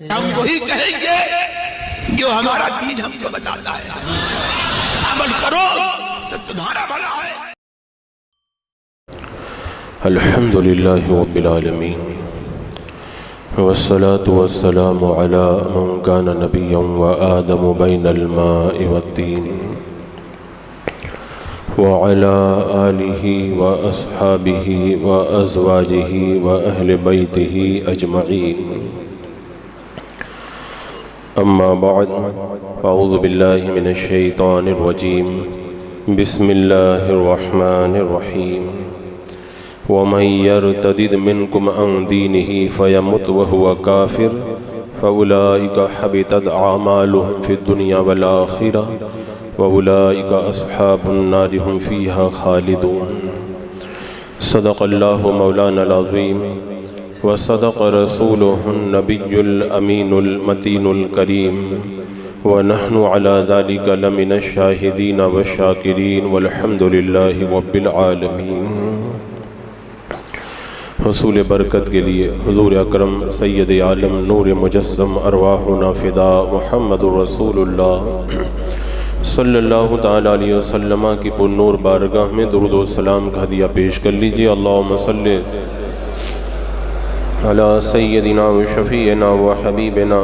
ہم وہی کہیں گے جو ہمارا دین ہم کو بتاتا ہے، عمل کرو تو تمہارا بھلا ہے۔ الحمد للہ رب العالمین والصلاة والسلام على من كان نبيا وآدم بين الماء والطين وعلى آله وأصحابه وأزواجه وأهل بيته أجمعين، أما بعد، أعوذ بالله من الشيطان الرجيم، بسم الله الرحمن الرحيم، ومن يرتد منكم عن دينه فيمت وهو كافر فأولئك حبطت أعمالهم في الدنيا والآخرة وأولئك أصحاب النار هم فيها خالدون۔ صدق الله مولانا العظيم وصدق رسوله النبي الأمين المتين الكريم، ونحن على ذلك لمن الشاهدين والشاكرين والحمد لله رب العالمين۔ حصول برکت کے لیے حضور اکرم سید عالم نور مجسم ارواحنا فدا محمد رسول اللہ صلی اللہ تعالیٰ علیہ وسلم کی پر نور بارگاہ میں درود و سلام کا ہدیہ پیش کر لیجئے۔ اللہم صلی علی سیدنا و شفیعنا و حبیبنا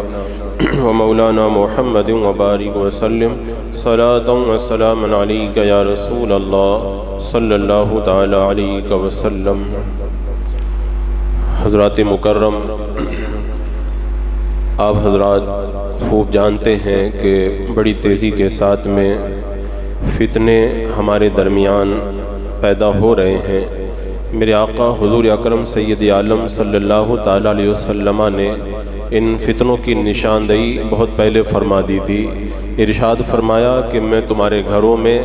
و مولانا محمد و بارک وسلم، صلاة و سلام علیک یا رسول اللہ صلی اللہ تعالیٰ علیہ وسلم۔ حضرات مکرم، آپ حضرات خوب جانتے ہیں کہ بڑی تیزی کے ساتھ میں فتنے ہمارے درمیان پیدا ہو رہے ہیں۔ میرے آقا حضور اکرم سید عالم صلی اللہ تعالیٰ علیہ وسلم نے ان فتنوں کی نشاندہی بہت پہلے فرما دی تھی۔ ارشاد فرمایا کہ میں تمہارے گھروں میں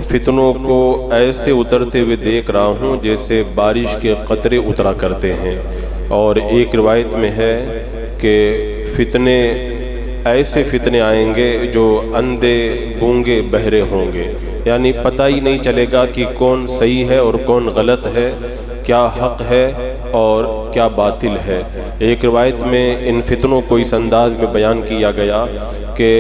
فتنوں کو ایسے اترتے ہوئے دیکھ رہا ہوں جیسے بارش کے قطرے اترا کرتے ہیں، اور ایک روایت میں ہے کہ ایسے فتنے آئیں گے جو اندھے گونگے بہرے ہوں گے، یعنی پتہ ہی نہیں چلے گا کہ کون صحیح ہے اور کون غلط ہے، کیا حق ہے اور کیا باطل ہے۔ ایک روایت میں ان فتنوں کو اس انداز میں بیان کیا گیا کہ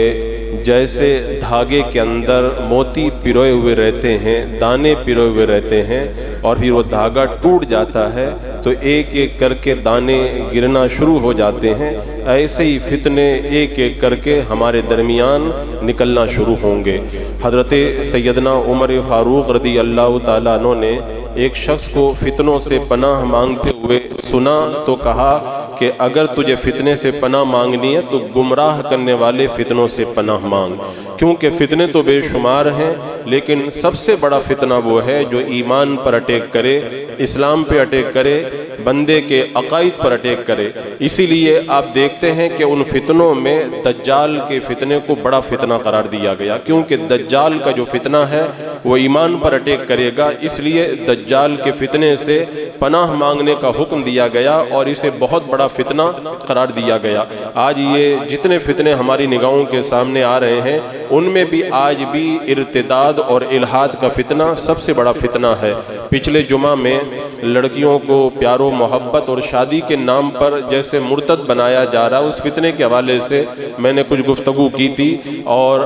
جیسے دھاگے کے اندر موتی پروئے ہوئے رہتے ہیں، دانے پروئے ہوئے رہتے ہیں، اور پھر وہ دھاگا ٹوٹ جاتا ہے تو ایک ایک کر کے دانے گرنا شروع ہو جاتے ہیں، ایسے ہی فتنے ایک ایک کر کے ہمارے درمیان نکلنا شروع ہوں گے۔ حضرت سیدنا عمر فاروق رضی اللہ تعالیٰ عنہ نے ایک شخص کو فتنوں سے پناہ مانگتے ہوئے سنا تو کہا کہ اگر تجھے فتنے سے پناہ مانگنی ہے تو گمراہ کرنے والے فتنوں سے پناہ مانگ، کیونکہ فتنے تو بے شمار ہیں، لیکن سب سے بڑا فتنہ وہ ہے جو ایمان پر اٹیک کرے، اسلام پہ اٹیک کرے، بندے کے عقائد پر اٹیک کرے۔ اسی لیے آپ دیکھتے ہیں کہ ان فتنوں میں دجال کے فتنے کو بڑا فتنہ قرار دیا گیا، کیونکہ دجال کا جو فتنہ ہے وہ ایمان پر اٹیک کرے گا، اس لیے دجال کے فتنے سے پناہ مانگنے کا حکم دیا گیا اور اسے بہت بڑا فتنہ قرار دیا گیا۔ آج یہ جتنے فتنے ہماری نگاہوں کے سامنے آ رہے ہیں، ان میں بھی آج بھی ارتداد اور الحاد کا فتنہ سب سے بڑا فتنہ ہے۔ پچھلے جمعہ میں لڑکیوں کو پیار و محبت اور شادی کے نام پر جیسے مرتد بنایا جا رہا، اس فتنے کے حوالے سے میں نے کچھ گفتگو کی تھی، اور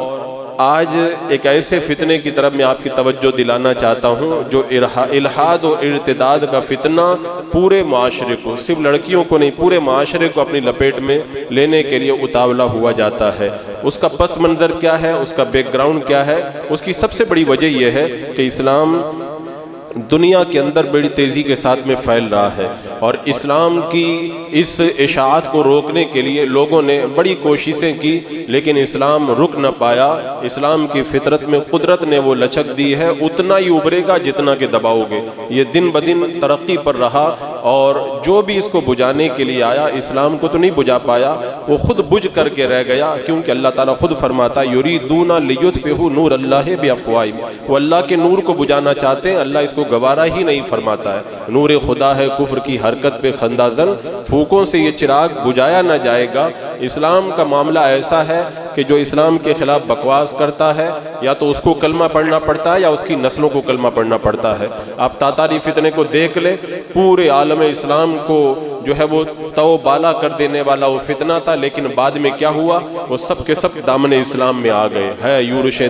آج ایک ایسے فتنے کی طرف میں آپ کی توجہ دلانا چاہتا ہوں جو الحاد اور ارتداد کا فتنہ پورے معاشرے کو، صرف لڑکیوں کو نہیں، پورے معاشرے کو اپنی لپیٹ میں لینے کے لیے اتاولا ہوا جاتا ہے۔ اس کا پس منظر کیا ہے، اس کا بیک گراؤنڈ کیا ہے؟ اس کی سب سے بڑی وجہ یہ ہے کہ اسلام دنیا کے اندر بڑی تیزی کے ساتھ میں پھیل رہا ہے، اور اسلام کی اس اشاعت کو روکنے کے لیے لوگوں نے بڑی کوششیں کی، لیکن اسلام رک نہ پایا۔ اسلام کی فطرت میں قدرت نے وہ لچک دی ہے، اتنا ہی ابھرے گا جتنا کہ دباؤ گے۔ یہ دن بدن ترقی پر رہا، اور جو بھی اس کو بجھانے کے لیے آیا اسلام کو تو نہیں بجھا پایا، وہ خود بجھ کر کے رہ گیا، کیونکہ اللہ تعالیٰ خود فرماتا یریدون لیطفئوا نور اللہ بافواہہم، وہ اللہ کے نور کو بجھانا چاہتے ہیں، اللہ اس کو گوارا ہی نہیں فرماتا ہے۔ نور خدا ہے کفر کی حرکت پہ خندہ زن، پھوکوں سے یہ چراغ بجھایا نہ جائے گا۔ اسلام کا معاملہ ایسا ہے کہ جو اسلام کے خلاف بکواس کرتا ہے یا تو اس کو کلمہ پڑھنا پڑتا ہے یا اس کی نسلوں کو کلمہ پڑھنا پڑتا ہے۔ آپ تاتاری فتنے کو دیکھ لیں، پورے عالم اسلام کو جو ہے وہ تو بالا کر دینے والا وہ فتنہ تھا، لیکن بعد میں کیا ہوا؟ وہ سب کے سب دامن اسلام میں آ گئے۔ ہے یورش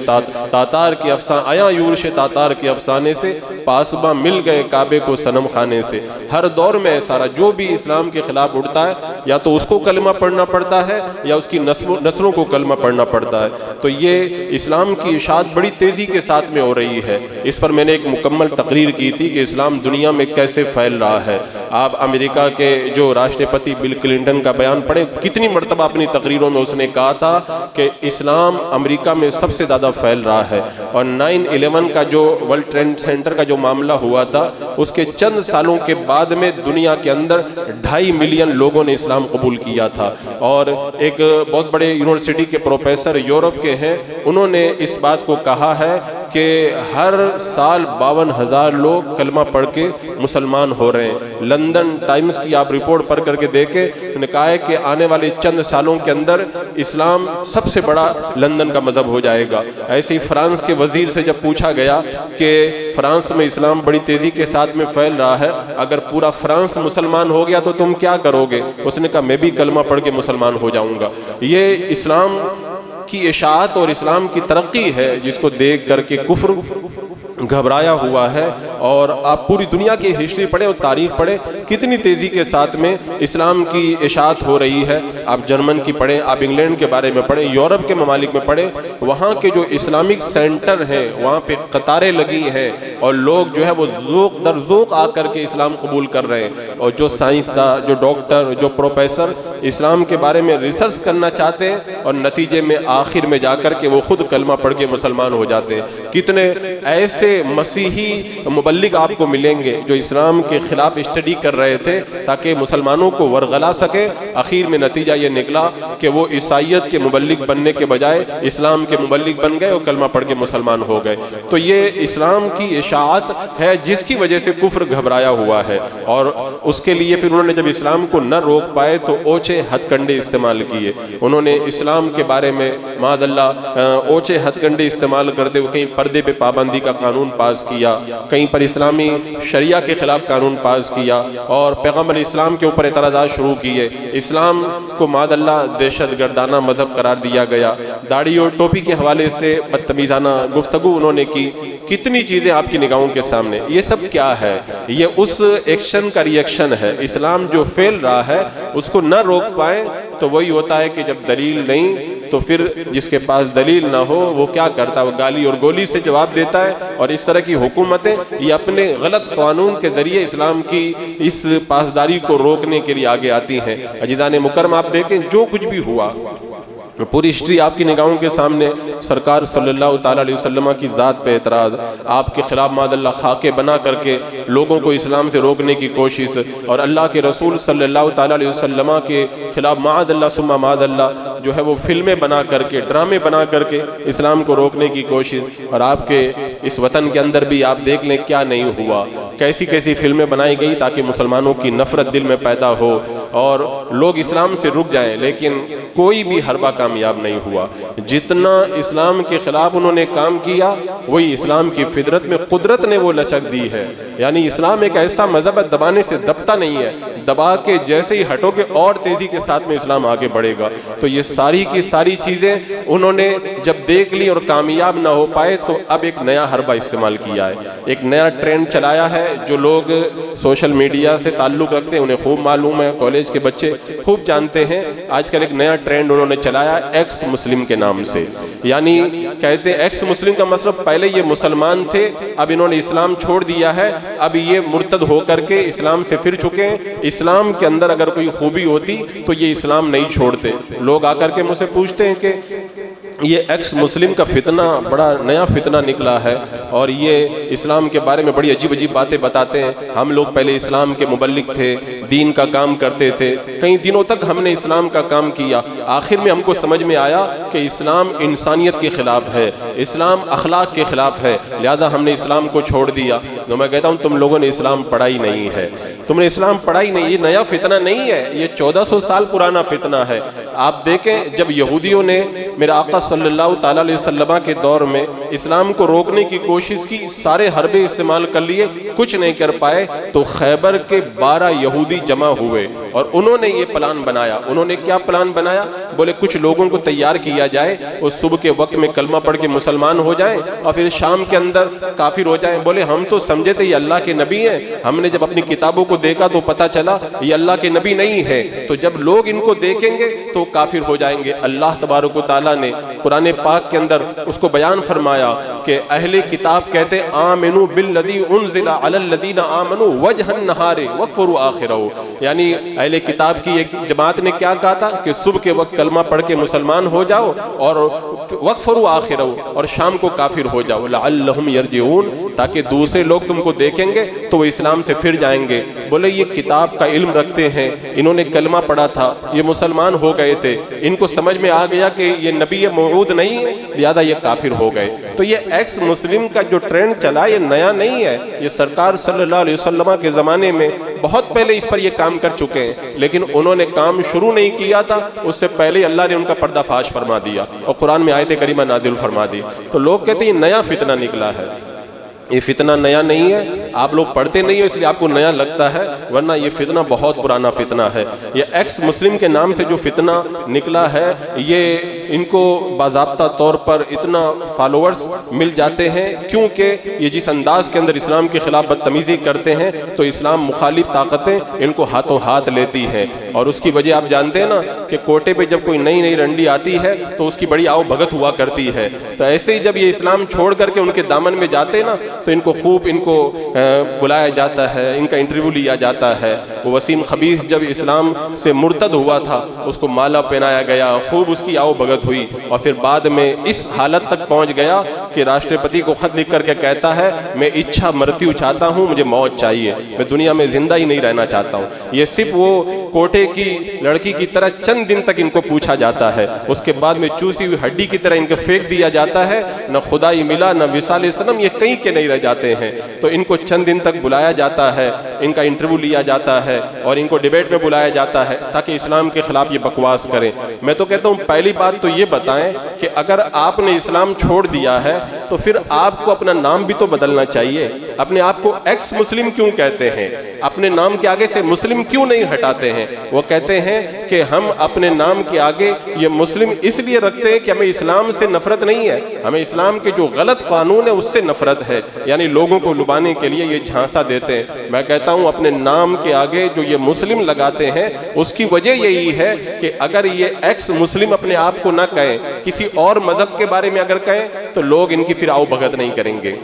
تاتار کی افسانہ آیا یورش تاتار کے افسانے سے، پاسباں مل گئے کعبے کو صنم خانے سے۔ ہر دور میں ایسا رہا، جو بھی اسلام کے خلاف اٹھتا ہے یا تو اس کو کلمہ پڑھنا پڑتا ہے یا اس کی نسلوں کو کلمہ پڑھنا پڑتا ہے۔ تو یہ اسلام کی اشاعت بڑی تیزی کے ساتھ میں ہو رہی ہے۔ اس پر میں نے ایک مکمل تقریر کی تھی کہ اسلام دنیا میں کیسے پھیل رہا ہے۔ آپ امریکہ کے جو راشٹرپتی بل کلنٹن کا بیان پڑھیں، کتنی مرتبہ اپنی تقریروں میں اس نے کہا تھا کہ اسلام امریکہ میں سب سے زیادہ پھیل رہا ہے۔ اور 9/11 کا جو ورلڈ ٹریڈ سینٹر کا جو معاملہ ہوا تھا، اس کے چند سالوں کے بعد میں دنیا کے اندر 2.5 ملین لوگوں نے اسلام قبول کیا تھا۔ اور ایک بہت بڑے یونیورسٹی کے پروفیسر یورپ کے ہیں، انہوں نے اس بات کو کہا ہے کہ ہر سال 52,000 لوگ کلمہ پڑھ کے مسلمان ہو رہے ہیں۔ لندن ٹائمز کی آپ رپورٹ پڑھ کر کے دیکھیں، انہوں نے کہا ہے کہ آنے والے چند سالوں کے اندر اسلام سب سے بڑا لندن کا مذہب ہو جائے گا۔ ایسے ہی فرانس کے وزیر سے جب پوچھا گیا کہ فرانس میں اسلام بڑی تیزی کے ساتھ میں پھیل رہا ہے، اگر پورا فرانس مسلمان ہو گیا تو تم کیا کرو گے؟ اس نے کہا میں بھی کلمہ پڑھ کے مسلمان ہو جاؤں گا۔ یہ اسلام کی اشاعت اور اسلام کی ترقی ہے جس کو دیکھ کر کے کفر گھبرایا ہوا ہے۔ اور آپ پوری دنیا کی ہسٹری پڑھیں اور تاریخ پڑھیں، کتنی تیزی کے ساتھ میں اسلام کی اشاعت ہو رہی ہے۔ آپ جرمن کی پڑھیں، آپ انگلینڈ کے بارے میں پڑھیں، یورپ کے ممالک میں پڑھیں، وہاں کے جو اسلامک سینٹر ہیں وہاں پہ قطاریں لگی ہیں اور لوگ جو ہے وہ ذوق در ذوق آ کر کے اسلام قبول کر رہے ہیں۔ اور جو سائنسداں، جو ڈاکٹر، جو پروفیسر اسلام کے بارے میں ریسرچ کرنا چاہتے ہیں اور نتیجے میں آخر میں جا کر کے وہ خود کلمہ پڑھ کے مسلمان ہو جاتے ہیں۔ کتنے ایسے مسیحی مبلغ آپ کو ملیں گے جو اسلام کے خلاف اسٹڈی کر رہے تھے تاکہ مسلمانوں کو ورغلا سکے، آخر میں نتیجہ یہ نکلا کہ وہ عیسائیت کے مبلغ بننے کے بجائے اسلام کے مبلغ بن گئے اور کلمہ پڑھ کے مسلمان ہو گئے۔ تو یہ اسلام کی اشاعت ہے جس کی وجہ سے کفر گھبرایا ہوا ہے، اور اس کے لیے پھر انہوں نے جب اسلام کو نہ روک پائے تو اوچے ہتھ کنڈے استعمال کیے۔ انہوں نے اسلام کے بارے میں معاذ اللہ اوچے ہتھ کنڈے استعمال کرتے ہوئے کہیں پردے پہ پابندی کا قانون پاس کیا، کہیں پر اسلامی شریعہ کے خلاف قانون پاس کیا اور پیغمبر اسلام کے اوپر اعتراضات شروع کیے۔ اسلام کو معاذ اللہ دہشت گردانہ مذہب قرار دیا گیا۔ داڑھی اور ٹوپی کے حوالے سے بدتمیزانہ گفتگو انہوں نے کی۔ کتنی چیزیں آپ کی نگاہوں کے سامنے۔ یہ سب کیا ہے؟ یہ اس ایکشن کا ری ایکشن ہے۔ اسلام جو پھیل رہا ہے اس کو نہ روک پائیں تو وہی ہوتا ہے کہ جب دلیل نہیں تو پھر جس کے پاس دلیل نہ ہو وہ کیا کرتا ہے؟ وہ گالی اور گولی سے جواب دیتا ہے۔ اور اس طرح کی حکومتیں یہ اپنے غلط قانون کے ذریعے اسلام کی اس پاسداری کو روکنے کے لیے آگے آتی ہیں۔ عزیزان مکرم، آپ دیکھیں جو کچھ بھی ہوا، پوری ہسٹری آپ کی نگاہوں کے سامنے۔ سرکار صلی اللہ تعالیٰ علیہ وسلم کی ذات پہ اعتراض، آپ کے خلاف معاذ اللہ خاکے بنا کر کے لوگوں کو اسلام سے روکنے کی کوشش، اور اللہ کے رسول صلی اللہ تعالیٰ علیہ وسلم کے خلاف معاذ اللہ ثم معاذ اللہ جو ہے وہ فلمیں بنا کر کے، ڈرامے بنا کر کے اسلام کو روکنے کی کوشش۔ اور آپ کے اس وطن کے اندر بھی آپ دیکھ لیں کیا نہیں ہوا، کیسی کیسی فلمیں بنائی گئی تاکہ مسلمانوں کی نفرت دل میں پیدا ہو اور لوگ اسلام سے رک جائیں، لیکن کوئی بھی حربہ کامیاب نہیں ہوا۔ جتنا اسلام کے خلاف انہوں نے کام کیا وہی اسلام کی فطرت میں قدرت نے وہ لچک دی ہے۔ یعنی اسلام ایک ایسا مذہب ہے دبانے سے دبتا نہیں ہے، دبا کے جیسے ہی ہٹو گے اور تیزی کے ساتھ میں اسلام آگے بڑھے گا۔ تو یہ ساری کی ساری چیزیں انہوں نے جب دیکھ لی اور کامیاب نہ ہو پائے تو اب ایک نیا حربہ استعمال کیا ہے، ایک نیا ٹرینڈ چلایا ہے۔ جو لوگ سوشل میڈیا سے تعلق رکھتے ہیں انہیں خوب معلوم ہے، کالج کے بچے خوب جانتے ہیں، آج کل ایک نیا ٹرینڈ انہوں نے چلایا ایکس مسلم کے نام سے۔ یعنی کہتے ہیں ایکس مسلم کا مطلب پہلے یہ مسلمان تھے، اب انہوں نے اسلام چھوڑ دیا ہے، اب یہ مرتد ہو کر کے اسلام سے پھر چکے ہیں۔ اسلام کے اندر اگر کوئی خوبی ہوتی تو یہ اسلام نہیں چھوڑتے۔ لوگ آ کر کے مجھ سے پوچھتے ہیں کہ یہ ایکس مسلم کا فتنہ بڑا نیا فتنہ نکلا ہے اور یہ اسلام کے بارے میں بڑی عجیب عجیب باتیں بتاتے ہیں۔ ہم لوگ پہلے اسلام کے مبلغ تھے، دین کا کام کرتے تھے، کئی دنوں تک ہم نے اسلام کا کام کیا، آخر میں ہم کو سمجھ میں آیا کہ اسلام انسانیت کے خلاف ہے، اسلام اخلاق کے خلاف ہے، لہذا ہم نے اسلام کو چھوڑ دیا۔ تو میں کہتا ہوں تم لوگوں نے اسلام پڑھا ہی نہیں ہے، تم نے اسلام پڑھا ہی نہیں، یہ نیا فتنہ نہیں ہے، یہ 1400 سال پرانا فتنہ ہے۔ آپ دیکھیں جب یہودیوں نے میرے آقا صلی اللہ تعالیٰ علیہ وسلم کے دور میں اسلام کو روکنے کی کوشش کی، سارے حربے استعمال کر لیے، کچھ نہیں کر پائے، تو خیبر کے 12 یہودی جمع ہوئے اور انہوں نے یہ پلان بنایا۔ انہوں نے کیا پلان بنایا؟ بولے کچھ لوگوں کو تیار کیا جائے، وہ صبح کے وقت میں کلمہ پڑھ کے مسلمان ہو جائیں اور پھر شام کے اندر کافر ہو جائیں۔ بولے ہم تو سمجھے تھے یہ اللہ کے نبی ہیں، ہم نے جب اپنی کتابوں کو دیکھا تو پتہ چلا یہ اللہ کے نبی نہیں ہے، تو جب لوگ ان کو دیکھیں گے تو کافر ہو جائیں گے۔ اللہ تبارک و تعالیٰ نے قرآن پاک کے اندر اس کو بیان فرمایا کہ اہل کتاب کہتے آمنوا بالذی انزل علی الذین آمنوا وجہ النہار واکفروا آخرہ، یعنی اہل کتاب کی ایک جماعت نے کیا کہا تھا کہ صبح کے وقت کلمہ پڑھ کے مسلمان ہو جاؤ اور واکفروا آخرہ، اور شام کو کافر ہو جاؤ، لعلہم یرجعون، تاکہ دوسرے لوگ تم کو دیکھیں گے تو وہ اسلام سے پھر جائیں گے۔ بولے یہ کتاب کا علم رکھتے ہیں، انہوں نے کلمہ پڑھا تھا، یہ مسلمان ہو گئے تھے، ان کو سمجھ میں آ گیا کہ یہ نبی موعود نہیں ہے، لہذا یہ کافر ہو گئے۔ تو یہ ایکس مسلم کا جو ٹرینڈ چلا یہ نیا نہیں ہے، یہ سرکار صلی اللہ علیہ وسلم کے زمانے میں بہت پہلے اس پر یہ کام کر چکے ہیں، لیکن انہوں نے کام شروع نہیں کیا تھا، اس سے پہلے اللہ نے ان کا پردہ فاش فرما دیا اور قرآن میں آیت کریمہ نازل فرما دی۔ تو لوگ کہتے ہیں یہ نیا فتنہ نکلا ہے، یہ فتنہ نیا نہیں ہے، آپ لوگ پڑھتے نہیں ہو اس لیے آپ کو نیا لگتا ہے، ورنہ یہ فتنہ بہت پرانا فتنہ ہے۔ یہ ایکس مسلم کے نام سے جو فتنہ نکلا ہے، یہ ان کو باضابطہ طور پر اتنا فالوورز مل جاتے ہیں کیونکہ یہ جس انداز کے اندر اسلام کے خلاف بدتمیزی کرتے ہیں تو اسلام مخالف طاقتیں ان کو ہاتھوں ہاتھ لیتی ہیں، اور اس کی وجہ آپ جانتے ہیں نا کہ کوٹے پہ جب کوئی نئی نئی رنڈی آتی ہے تو اس کی بڑی آؤ بھگت ہوا کرتی ہے، تو ایسے ہی جب یہ اسلام چھوڑ کر کے ان کے دامن میں جاتے ہیں نا تو ان کو خوب بلایا جاتا ہے، ان کا انٹرویو لیا جاتا ہے۔ وسیم خبیث جب اسلام سے مرتد ہوا تھا اس کو مالا پہنایا گیا، خوب اس کی آؤ بھگت ہوئی، اور پھر بعد میں اس حالت تک پہنچ گیا کہ راشٹرپتی کو خط لکھ کر کے کہتا ہے میں اچھا مرتیو چاہتا ہوں، مجھے موت چاہیے، میں دنیا میں زندہ ہی نہیں رہنا چاہتا ہوں۔ یہ صرف وہ کوٹے کی لڑکی کی طرح چند دن تک ان کو پوچھا جاتا ہے، اس کے بعد میں چوسی ہوئی ہڈی کی طرح ان کو پھینک دیا جاتا ہے، نہ خدائی ملا نہ وصال صنم، یہ کہیں کے نہیں رہ جاتے ہیں۔ تو ان کو چند دن تک بلایا جاتا ہے، ان کا انٹرویو لیا جاتا ہے اور ان کو ڈیبیٹ میں بلایا جاتا ہے تاکہ اسلام کے خلاف یہ بکواس کریں۔ میں تو کہتا ہوں پہلی بات تو یہ بتائیں کہ اگر آپ نے اسلام چھوڑ دیا ہے تو پھر آپ کو اپنا نام بھی تو بدلنا چاہیے۔ اپنے آپ کو ایکس مسلم کیوں کہتے ہیں؟ اپنے نام کے آگے سے مسلم کیوں نہیں ہٹاتے ہیں؟ وہ کہتے ہیں کہ ہم اپنے نام کے آگے یہ مسلم اس لیے رکھتے ہیں کہ ہمیں اسلام سے نفرت نہیں ہے، ہمیں اسلام کے جو غلط قانون ہے اس سے نفرت ہے، یعنی لوگوں کو لبانے کے لیے یہ جھانسا دیتے ہیں۔ میں کہتا ہوں اپنے نام کے آگے جو یہ مسلم لگاتے ہیں اس کی وجہ یہی ہے کہ اگر یہ ایکس مسلم اپنے آپ کو نہ کہیں، کسی اور مذہب کے بارے میں اگر کہیں تو لوگ ان کی پھر آؤ بھگت نہیں کریں گے۔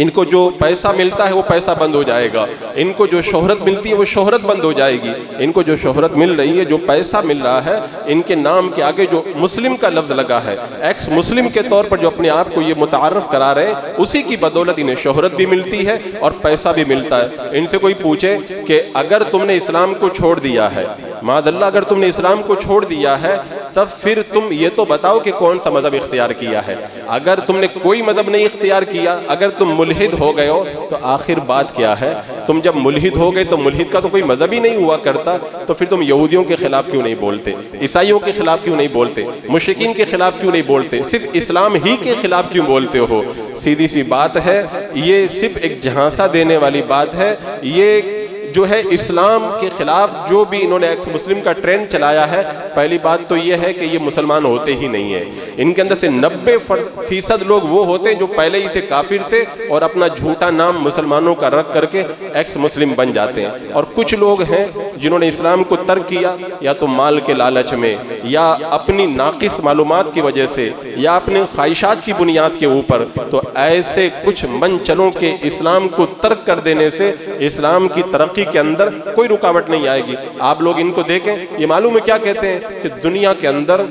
ان کو جو پیسہ ملتا ہے وہ پیسہ بند ہو جائے گا، ان کو جو شہرت ملتی ہے وہ شہرت بند ہو جائے گی، ان کو جو شہرت مل رہی ہے، جو پیسہ مل رہا ہے، ان کے نام کے آگے جو مسلم کا لفظ لگا ہے، ایکس مسلم کے طور پر جو اپنے آپ کو یہ متعارف کرا رہے ہیں، اسی کی بدولت انہیں شہرت بھی ملتی ہے اور پیسہ بھی ملتا ہے۔ ان سے کوئی پوچھے کہ اگر تم نے اسلام کو چھوڑ دیا ہے، معاذ اللہ اگر تم نے اسلام کو چھوڑ دیا ہے، تب پھر تم یہ تو بتاؤ کہ کون سا مذہب اختیار کیا ہے۔ اگر تم نے کوئی مذہب نہیں اختیار کیا، اگر تم ملحد ہو گئے ہو تو آخر بات کیا ہے؟ تم جب ملحد ہو گئے تو ملحد کا تو کوئی مذہب ہی نہیں ہوا کرتا، تو پھر تم یہودیوں کے خلاف کیوں نہیں بولتے، عیسائیوں کے خلاف کیوں نہیں بولتے، مشرکین کے خلاف کیوں نہیں بولتے، صرف اسلام ہی کے خلاف کیوں بولتے ہو؟ سیدھی سی بات ہے، یہ صرف ایک جھانسا دینے والی بات ہے۔ یہ جو ہے اسلام کے خلاف جو بھی انہوں نے ایکس مسلم کا ٹرینڈ چلایا ہے، پہلی بات تو یہ ہے کہ یہ مسلمان ہوتے ہی نہیں ہیں۔ ان کے اندر سے 90% لوگ وہ ہوتے ہیں جو پہلے ہی سے کافر تھے اور اپنا جھوٹا نام مسلمانوں کا رکھ کر کے ایکس مسلم بن جاتے ہیں، اور کچھ لوگ ہیں جنہوں نے اسلام کو ترک کیا یا تو مال کے لالچ میں، یا اپنی ناقص معلومات کی وجہ سے، یا اپنے خواہشات کی بنیاد کے اوپر۔ تو ایسے کچھ من چلوں کے اسلام کو ترک کر دینے سے اسلام کی ترقی کے اندر کوئی رکاوٹ نہیں آئے گی۔ آپ لوگ ان کو دیکھیں، یہ معلوم ہے کیا کہتے ہیں کہ دنیا کے اندر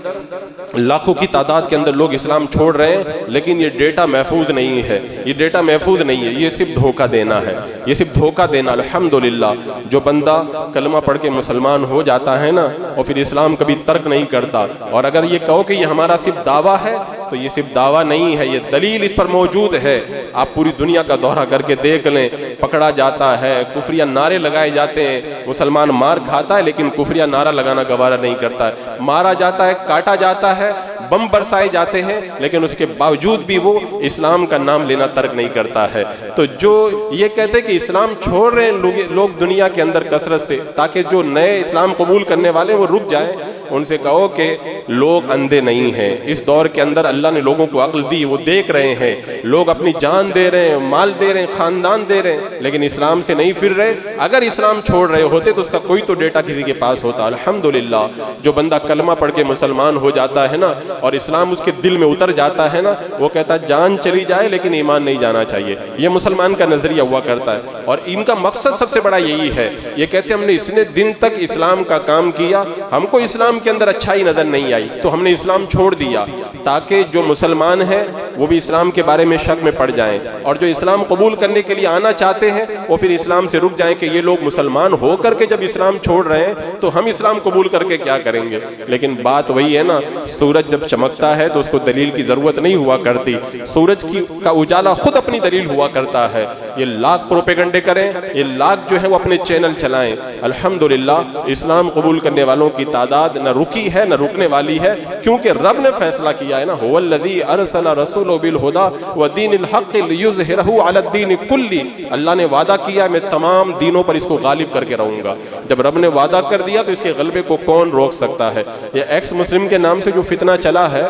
لاکھوں کی تعداد کے اندر لوگ اسلام چھوڑ رہے ہیں، لیکن یہ ڈیٹا محفوظ نہیں ہے، یہ ڈیٹا محفوظ نہیں ہے، یہ صرف دھوکہ دینا ہے، یہ صرف دھوکہ دینا۔ الحمدللہ جو بندہ کلمہ پڑھ کے مسلمان ہو جاتا ہے نا اور پھر اسلام کبھی ترک نہیں کرتا، اور اگر یہ کہو کہ یہ ہمارا صرف دعویٰ ہے تو یہ صرف دعویٰ نہیں ہے، یہ دلیل اس پر موجود ہے۔ آپ پوری دنیا کا دورہ کر کے دیکھ لیں، پکڑا جاتا ہے، کفریہ نعرے لگائے جاتے ہیں، مسلمان مار کھاتا ہے لیکن کفریہ نعرہ لگانا گوارا نہیں کرتا ہے، مارا جاتا ہے، کاٹا جاتا ہے، بم برسائے جاتے ہیں، لیکن اس کے باوجود بھی وہ اسلام کا نام لینا ترک نہیں کرتا ہے۔ تو جو یہ کہتے ہیں کہ اسلام چھوڑ رہے ہیں لوگ دنیا کے اندر کثرت سے، تاکہ جو نئے اسلام قبول کرنے والے وہ رک جائیں، ان سے کہو کہ لوگ اندھے نہیں ہیں۔ اس دور کے اندر اللہ نے لوگوں کو عقل دی، وہ دیکھ رہے ہیں، لوگ اپنی جان دے رہے ہیں، مال دے رہے ہیں، خاندان دے رہے ہیں، لیکن اسلام سے نہیں پھر رہے۔ اگر اسلام چھوڑ رہے ہوتے تو اس کا کوئی تو ڈیٹا کسی کے پاس ہوتا۔ الحمدللہ جو بندہ کلمہ پڑھ کے مسلمان ہو جاتا ہے نا، اور اسلام اس کے دل میں اتر جاتا ہے نا، وہ کہتا ہے جان چلی جائے لیکن ایمان نہیں جانا چاہیے۔ یہ مسلمان کا نظریہ ہوا کرتا ہے، اور ان کا مقصد سب سے بڑا یہی ہے۔ یہ کہتے ہیں ہم نے اتنے دن تک اسلام کا کام کیا، ہم کو اسلام کے اندر اچھائی نظر نہیں آئی تو ہم نے اسلام چھوڑ دیا، تاکہ جو مسلمان ہیں وہ بھی اسلام کے بارے میں شک میں پڑ جائیں، اور جو اسلام قبول کرنے کے لیے آنا چاہتے ہیں وہ پھر اسلام سے رک جائیں کہ یہ لوگ مسلمان ہو کر کے جب اسلام چھوڑ رہے ہیں تو ہم اسلام قبول کر کے کیا کریں گے۔ لیکن بات وہی ہے نا، سورج جب چمکتا ہے تو اس کو دلیل کی ضرورت نہیں ہوا کرتی، سورج کا اجالا خود اپنی دلیل ہوا کرتا ہے۔ یہ لاکھ پروپیگنڈے کریں، یہ لاکھ جو ہے وہ اپنے چینل چلائیں، الحمدللہ اسلام قبول کرنے والوں کی تعداد نہ رکی ہے نہ رکنے والی ہے، کیونکہ رب نے فیصلہ کیا ہے نا، هو الذی ارسل رسولہ بالہدی ودین الحق لیظہرہ علی الدین کلہ۔ اللہ نے وعدہ کیا میں تمام دینوں پر اس کو غالب کر کے رہوں گا۔ جب رب نے وعدہ کر دیا تو اس کے غلبے کو کون روک سکتا ہے؟ یہ ایکس مسلم کے نام سے جو فتنہ چلا ہے،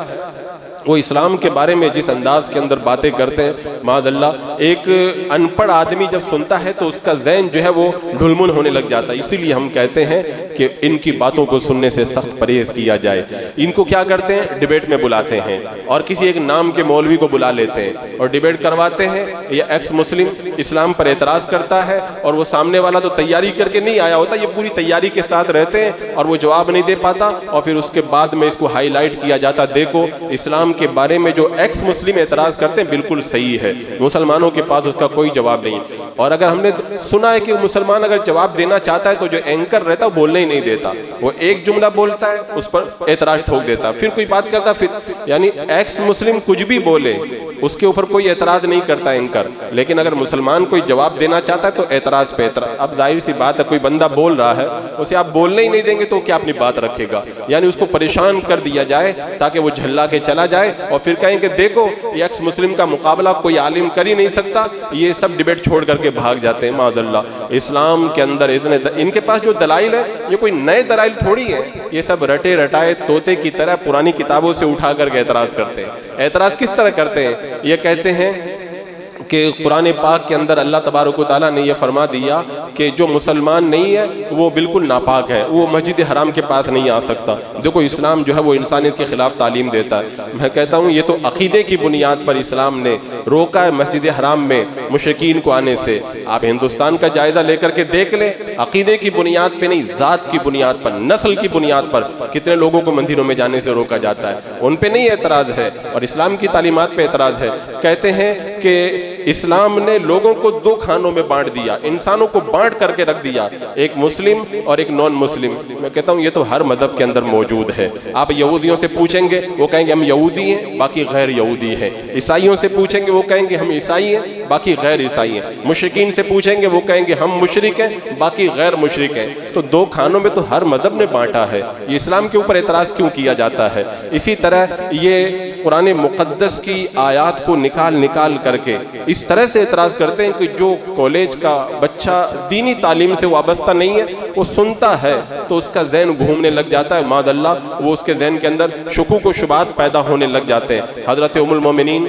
وہ اسلام کے بارے میں جس انداز کے اندر باتیں کرتے ہیں، معاذ اللہ ایک ان پڑھ آدمی جب سنتا ہے تو اس کا ذہن جو ہے وہ ڈھلمل ہونے لگ جاتا ہے۔ اسی لیے ہم کہتے ہیں کہ ان کی باتوں کو سننے سے سخت پرہیز کیا جائے۔ ان کو کیا کرتے ہیں؟ ڈیبیٹ میں بلاتے ہیں، اور کسی ایک نام کے مولوی کو بلا لیتے ہیں اور ڈیبیٹ کرواتے ہیں۔ یہ ایکس مسلم اسلام پر اعتراض کرتا ہے، اور وہ سامنے والا تو تیاری کر کے نہیں آیا ہوتا، یہ پوری تیاری کے ساتھ رہتے ہیں اور وہ جواب نہیں دے پاتا، اور پھر اس کے بعد میں اس کو ہائی لائٹ کیا جاتا، دیکھو اسلام کے بارے میں جو ایکس مسلم اعتراض کرتے ہیں بالکل صحیح ہے، مسلمانوں کے پاس اس کا کوئی جواب نہیں۔ اور اگر ہم نے سنا ہے کہ مسلمان اگر جواب دینا چاہتا ہے تو جو اینکر رہتا ہے وہ بولنے ہی نہیں دیتا، وہ ایک جملہ بولتا ہے اس پر اعتراض ٹھوک دیتا، پھر کوئی بات کرتا، پھر یعنی ایکس مسلم کچھ بھی بولے اس کے اوپر کوئی اعتراض نہیں کرتا اینکر، لیکن اگر مسلمان کوئی جواب دینا چاہتا ہے تو اعتراض پہ اعتراض۔ اب ظاہر سی بات ہے کوئی بندہ بول رہا ہے، اسے آپ بولنے ہی نہیں دیں گے تو کیا اپنی بات رکھے گا؟ یعنی اس کو پریشان کر دیا جائے تاکہ وہ جھلا کے چلا جائے، اور پھر کہیں کہ دیکھو یہ ایکس مسلم کا مقابلہ کوئی عالم کر ہی نہیں سکتا، یہ سب ڈیبیٹ چھوڑ کر کے بھاگ جاتے ہیں معاذ اللہ۔ اسلام کے اندر ان کے پاس جو دلائل ہے یہ کوئی نئے دلائل تھوڑی ہے، یہ سب رٹے رٹائے طوطے کی طرح پرانی کتابوں سے اٹھا کر کے اعتراض کرتے ہیں۔ اعتراض کس طرح کرتے ہیں؟ یہ کہتے ہیں کہ قرآن پاک کے اندر اللہ تبارک و تعالیٰ نے یہ فرما دیا کہ جو مسلمان نہیں ہے وہ بالکل ناپاک ہے، وہ مسجد حرام کے پاس نہیں آ سکتا۔ دیکھو اسلام جو ہے وہ انسانیت کے خلاف تعلیم دیتا ہے۔ میں کہتا ہوں یہ تو عقیدے کی بنیاد پر اسلام نے روکا ہے مسجد حرام میں مشرکین کو آنے سے۔ آپ ہندوستان کا جائزہ لے کر کے دیکھ لیں، عقیدے کی بنیاد پہ نہیں، ذات کی بنیاد پر، نسل کی بنیاد پر کتنے لوگوں کو مندروں میں جانے سے روکا جاتا ہے۔ ان پہ نہیں اعتراض ہے، اور اسلام کی تعلیمات پہ اعتراض ہے۔ کہتے ہیں کہ اسلام نے لوگوں کو دو کھانوں میں بانٹ دیا، انسانوں کو بانٹ کر کے رکھ دیا، ایک مسلم اور ایک نان مسلم۔ میں کہتا ہوں یہ تو ہر مذہب کے اندر موجود ہے۔ آپ یہودیوں سے پوچھیں گے وہ کہیں گے ہم یہودی ہیں باقی غیر یہودی ہیں، عیسائیوں سے پوچھیں گے وہ کہیں گے ہم عیسائی ہیں باقی غیر عیسائی ہیں، مشرکین سے پوچھیں گے وہ کہیں گے ہم مشرک ہیں باقی غیر مشرک ہیں۔ تو دو کھانوں میں تو ہر مذہب نے بانٹا ہے، یہ اسلام کے اوپر اعتراض کیوں کیا جاتا ہے؟ اسی طرح یہ قرآن مقدس کی آیات کو نکال کر کے اس طرح سے اعتراض کرتے ہیں کہ جو کالج کا بچہ دینی تعلیم سے وابستہ نہیں ہے وہ سنتا ہے تو اس کا ذہن گھومنے لگ جاتا ہے، معاذ اللہ وہ اس کے ذہن کے اندر شکوک و شبہات پیدا ہونے لگ جاتے ہیں۔ حضرت ام المومنین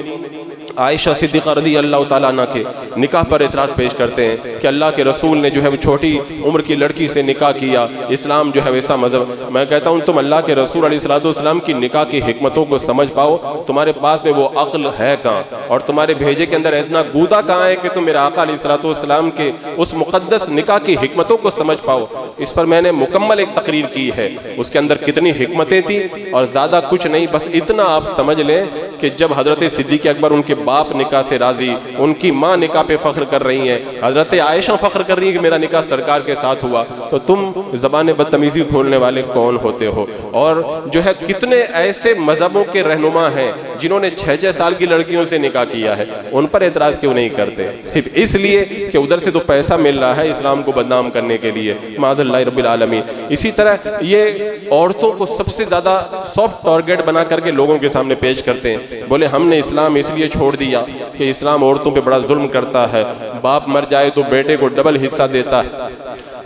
عائشہ صدیقہ رضی اللہ تعالیٰ عنہ کے نکاح پر اعتراض پیش کرتے ہیں کہ اللہ کے رسول نے جو ہے وہ چھوٹی عمر کی لڑکی سے نکاح کیا، اسلام جو ہے ویسا مذہب۔ میں کہتا ہوں تم اللہ کے رسول علیہ السلام کی نکاح کی حکمتوں کو سمجھ پاؤ، تمہارے پاس میں وہ عقل ہے کہاں، اور تمہارے بھیجے کے اندر ایسا گودا کہاں ہے کہ تم میرے آقا علیہ السلام کے اس مقدس نکاح کی حکمتوں کو سمجھ پاؤ۔ اس پر میں نے مکمل ایک تقریر کی ہے، اس کے اندر کتنی حکمتیں تھیں، اور زیادہ کچھ نہیں، بس اتنا آپ سمجھ لیں کہ جب حضرت صدیق اکبر ان کے باپ نکاح سے راضی، ان کی ماں نکاح پہ فخر کر رہی ہیں، حضرت عائشہ فخر کر رہی ہیں کہ میرا نکاح سرکار کے ساتھ ہوا، تو تم زبان بدتمیزی کھولنے والے کون ہوتے ہو؟ اور جو ہے کتنے ایسے مذہبوں کے رہنما ہیں جنہوں نے 6 سال کی لڑکیوں سے نکاح کیا ہے، ان پر اعتراض کیوں نہیں کرتے؟ صرف اس لیے کہ ادھر سے تو پیسہ مل رہا ہے اسلام کو بدنام کرنے کے لیے، معاذ اللہ رب العالمین۔ اسی طرح یہ عورتوں کو سب سے زیادہ سافٹ ٹارگٹ بنا کر کے لوگوں کے سامنے پیش کرتے ہیں، بولے ہم نے اسلام اس لیے چھوڑ دیا کہ اسلام عورتوں پہ بڑا ظلم کرتا ہے، باپ مر جائے تو بیٹے کو ڈبل حصہ دیتا ہے،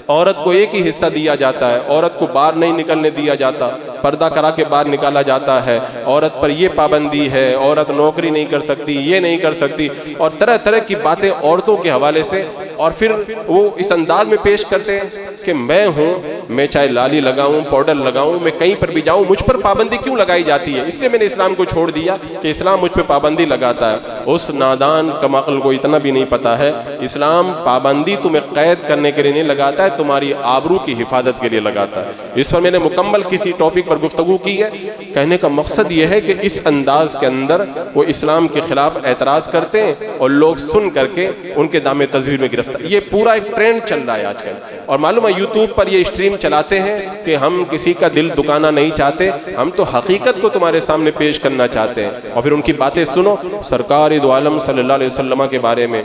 عورت کو ایک ہی حصہ دیا جاتا ہے، عورت کو باہر نہیں نکلنے دیا جاتا، پردہ کرا کے باہر نکالا جاتا ہے، عورت پر یہ پابندی ہے، عورت نوکری نہیں کر سکتی، یہ نہیں کر سکتی، اور طرح طرح کی باتیں عورتوں کے حوالے سے، اور پھر وہ اس انداز میں پیش کرتے ہیں کہ میں ہوں، میں چاہے لالی لگاؤں، پاؤڈر لگاؤں، میں کہیں پر بھی جاؤں، مجھ پر پابندی کیوں لگائی جاتی ہے؟ اس لیے میں نے اسلام کو چھوڑ دیا کہ اسلام مجھ پہ پابندی لگاتا ہے۔ اس نادان کم عقل کو اتنا بھی نہیں پتا ہے، اسلام پابندی تمہیں قید کرنے کے لیے نہیں لگاتا ہے، تمہاری آبرو کی حفاظت کے لیے لگاتا ہے۔ اس پر میں نے مکمل کسی ٹاپک پر گفتگو کی ہے، کہنے کا مقصد یہ ہے کہ اس انداز کے اندر وہ اسلام کے خلاف اعتراض کرتے ہیں اور لوگ سن کر کے ان کے دامِ تزویر میں گرفتار۔ یہ پورا ایک ٹرینڈ چل رہا ہے آج کل، اور معلوم ہے یوٹیوب پر یہ اسٹریم چلاتے ہیں کہ ہم کسی کا دل دکانا نہیں چاہتے، ہم تو حقیقت کو تمہارے سامنے پیش کرنا چاہتے ہیں، اور پھر ان کی باتیں سنو، سرکار دو عالم صلی اللہ علیہ وسلم کے بارے میں،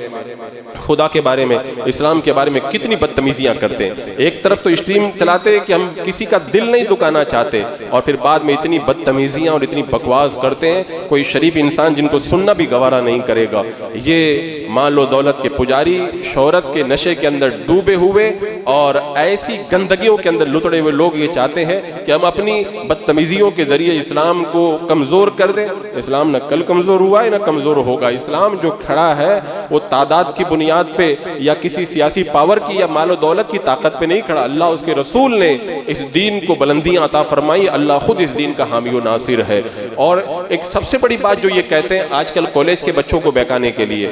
خدا کے بارے میں، اسلام کے بارے میں کتنی بدتمیزیاں کرتے ہیں۔ ایک طرف تو اسٹریم چلاتے ہیں کہ ہم کسی کا دل نہیں دکانا چاہتے، اور پھر بعد میں اتنی بدتمیزیاں اور اتنی بکواس کرتے ہیں، کوئی شریف انسان جن کو سننا بھی گوارا نہیں کرے گا۔ یہ مال و دولت کے پجاری، شہرت کے نشے کے اندر ڈوبے ہوئے اور ایسی گندگیوں کے اندر لتڑے ہوئے لوگ یہ چاہتے ہیں کہ ہم اپنی بدتمیزیوں کے ذریعے اسلام کو کمزور کر دیں۔ اسلام نہ کل کمزور ہوا ہے نہ کمزور ہوگا، اسلام جو کھڑا ہے وہ تعداد کی بنیاد پہ یا کسی سیاسی پاور کی یا مال و دولت کی طاقت پہ نہیں کھڑا، اللہ اس کے رسول نے اس دین کو بلندیاں عطا فرمائی، اللہ خود اس دین کا حامی و ناصر ہے۔ اور ایک سب سے بڑی بات جو یہ کہتے ہیں آج کل کالج کے بچوں کو بہکانے کے لیے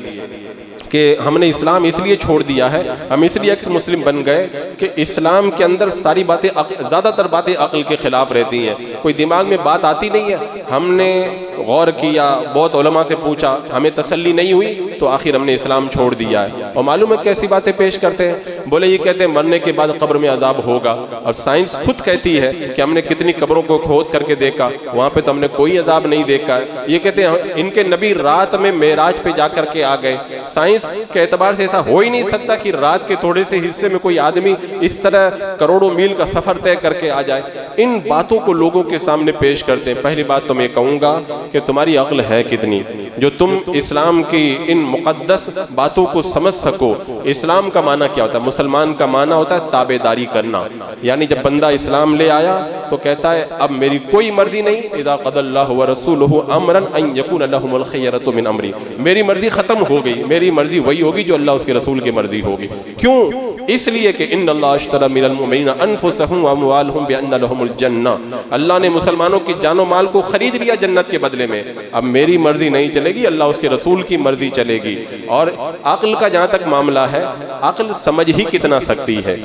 کہ ہم نے اسلام اس لیے چھوڑ دیا ہے، ہم اس لیے ایکس مسلم بن گئے کہ اسلام کے اندر ساری باتیں، زیادہ تر باتیں عقل کے خلاف رہتی ہیں، کوئی دماغ میں بات آتی نہیں ہے۔ ہم نے غور کیا، بہت علماء سے پوچھا، ہمیں تسلی نہیں ہوئی تو آخر ہم نے اسلام چھوڑ دیا ہے۔ اور معلوم ہے کیسی باتیں پیش کرتے ہیں، بولے یہ کہتے ہیں مرنے کے بعد قبر میں عذاب ہوگا، اور سائنس خود کہتی ہے کہ ہم نے کتنی قبروں کو کھود کر کے دیکھا، وہاں پہ تو ہم نے کوئی عذاب نہیں دیکھا ہے۔ یہ کہتے ہیں ان کے نبی رات میں معراج پہ جا کر کے آ گئے، سائنس کے اعتبار سے ایسا ہو ہی نہیں سکتا کہ رات کے تھوڑے سے حصے میں کوئی آدمی اس طرح کروڑوں میل کا سفر طے کر کے آ جائے۔ ان باتوں کو لوگوں کے سامنے پیش کرتے ہیں۔ پہلی بات تو میں کہوں گا کہ تمہاری عقل ہے کتنی جو تم اسلام کی ان مقدس باتوں کو سمجھ سکو۔ اسلام کا معنی کیا ہوتا ہے؟ مسلمان کا معنی ہوتا ہے تابعداری کرنا، یعنی جب بندہ اسلام لے آیا تو کہتا ہے اب میری کوئی مرضی نہیں، اذا قضى اللہ ورسولہ امرا ان یکون لهم الخیرۃ من امری، میری مرضی ختم ہو گئی، میری مرضی وہی ہوگی جو اللہ اس کے رسول کی مرضی ہوگی۔ کیوں؟ اس لیے کہ ان اللہ اشتری من المؤمنین انفسهم واموالهم بان لهم الجنہ، اللہ نے مسلمانوں کی جان و مال کو خرید لیا جنت کے بدلے میں۔ اب میری مرضی نہیں چلے گی، اللہ اس کے رسول کی مرضی چلے گی۔ اور عقل کا جہاں تک معاملہ ہے، عقل سمجھ ہی کتنا سکتی ہے،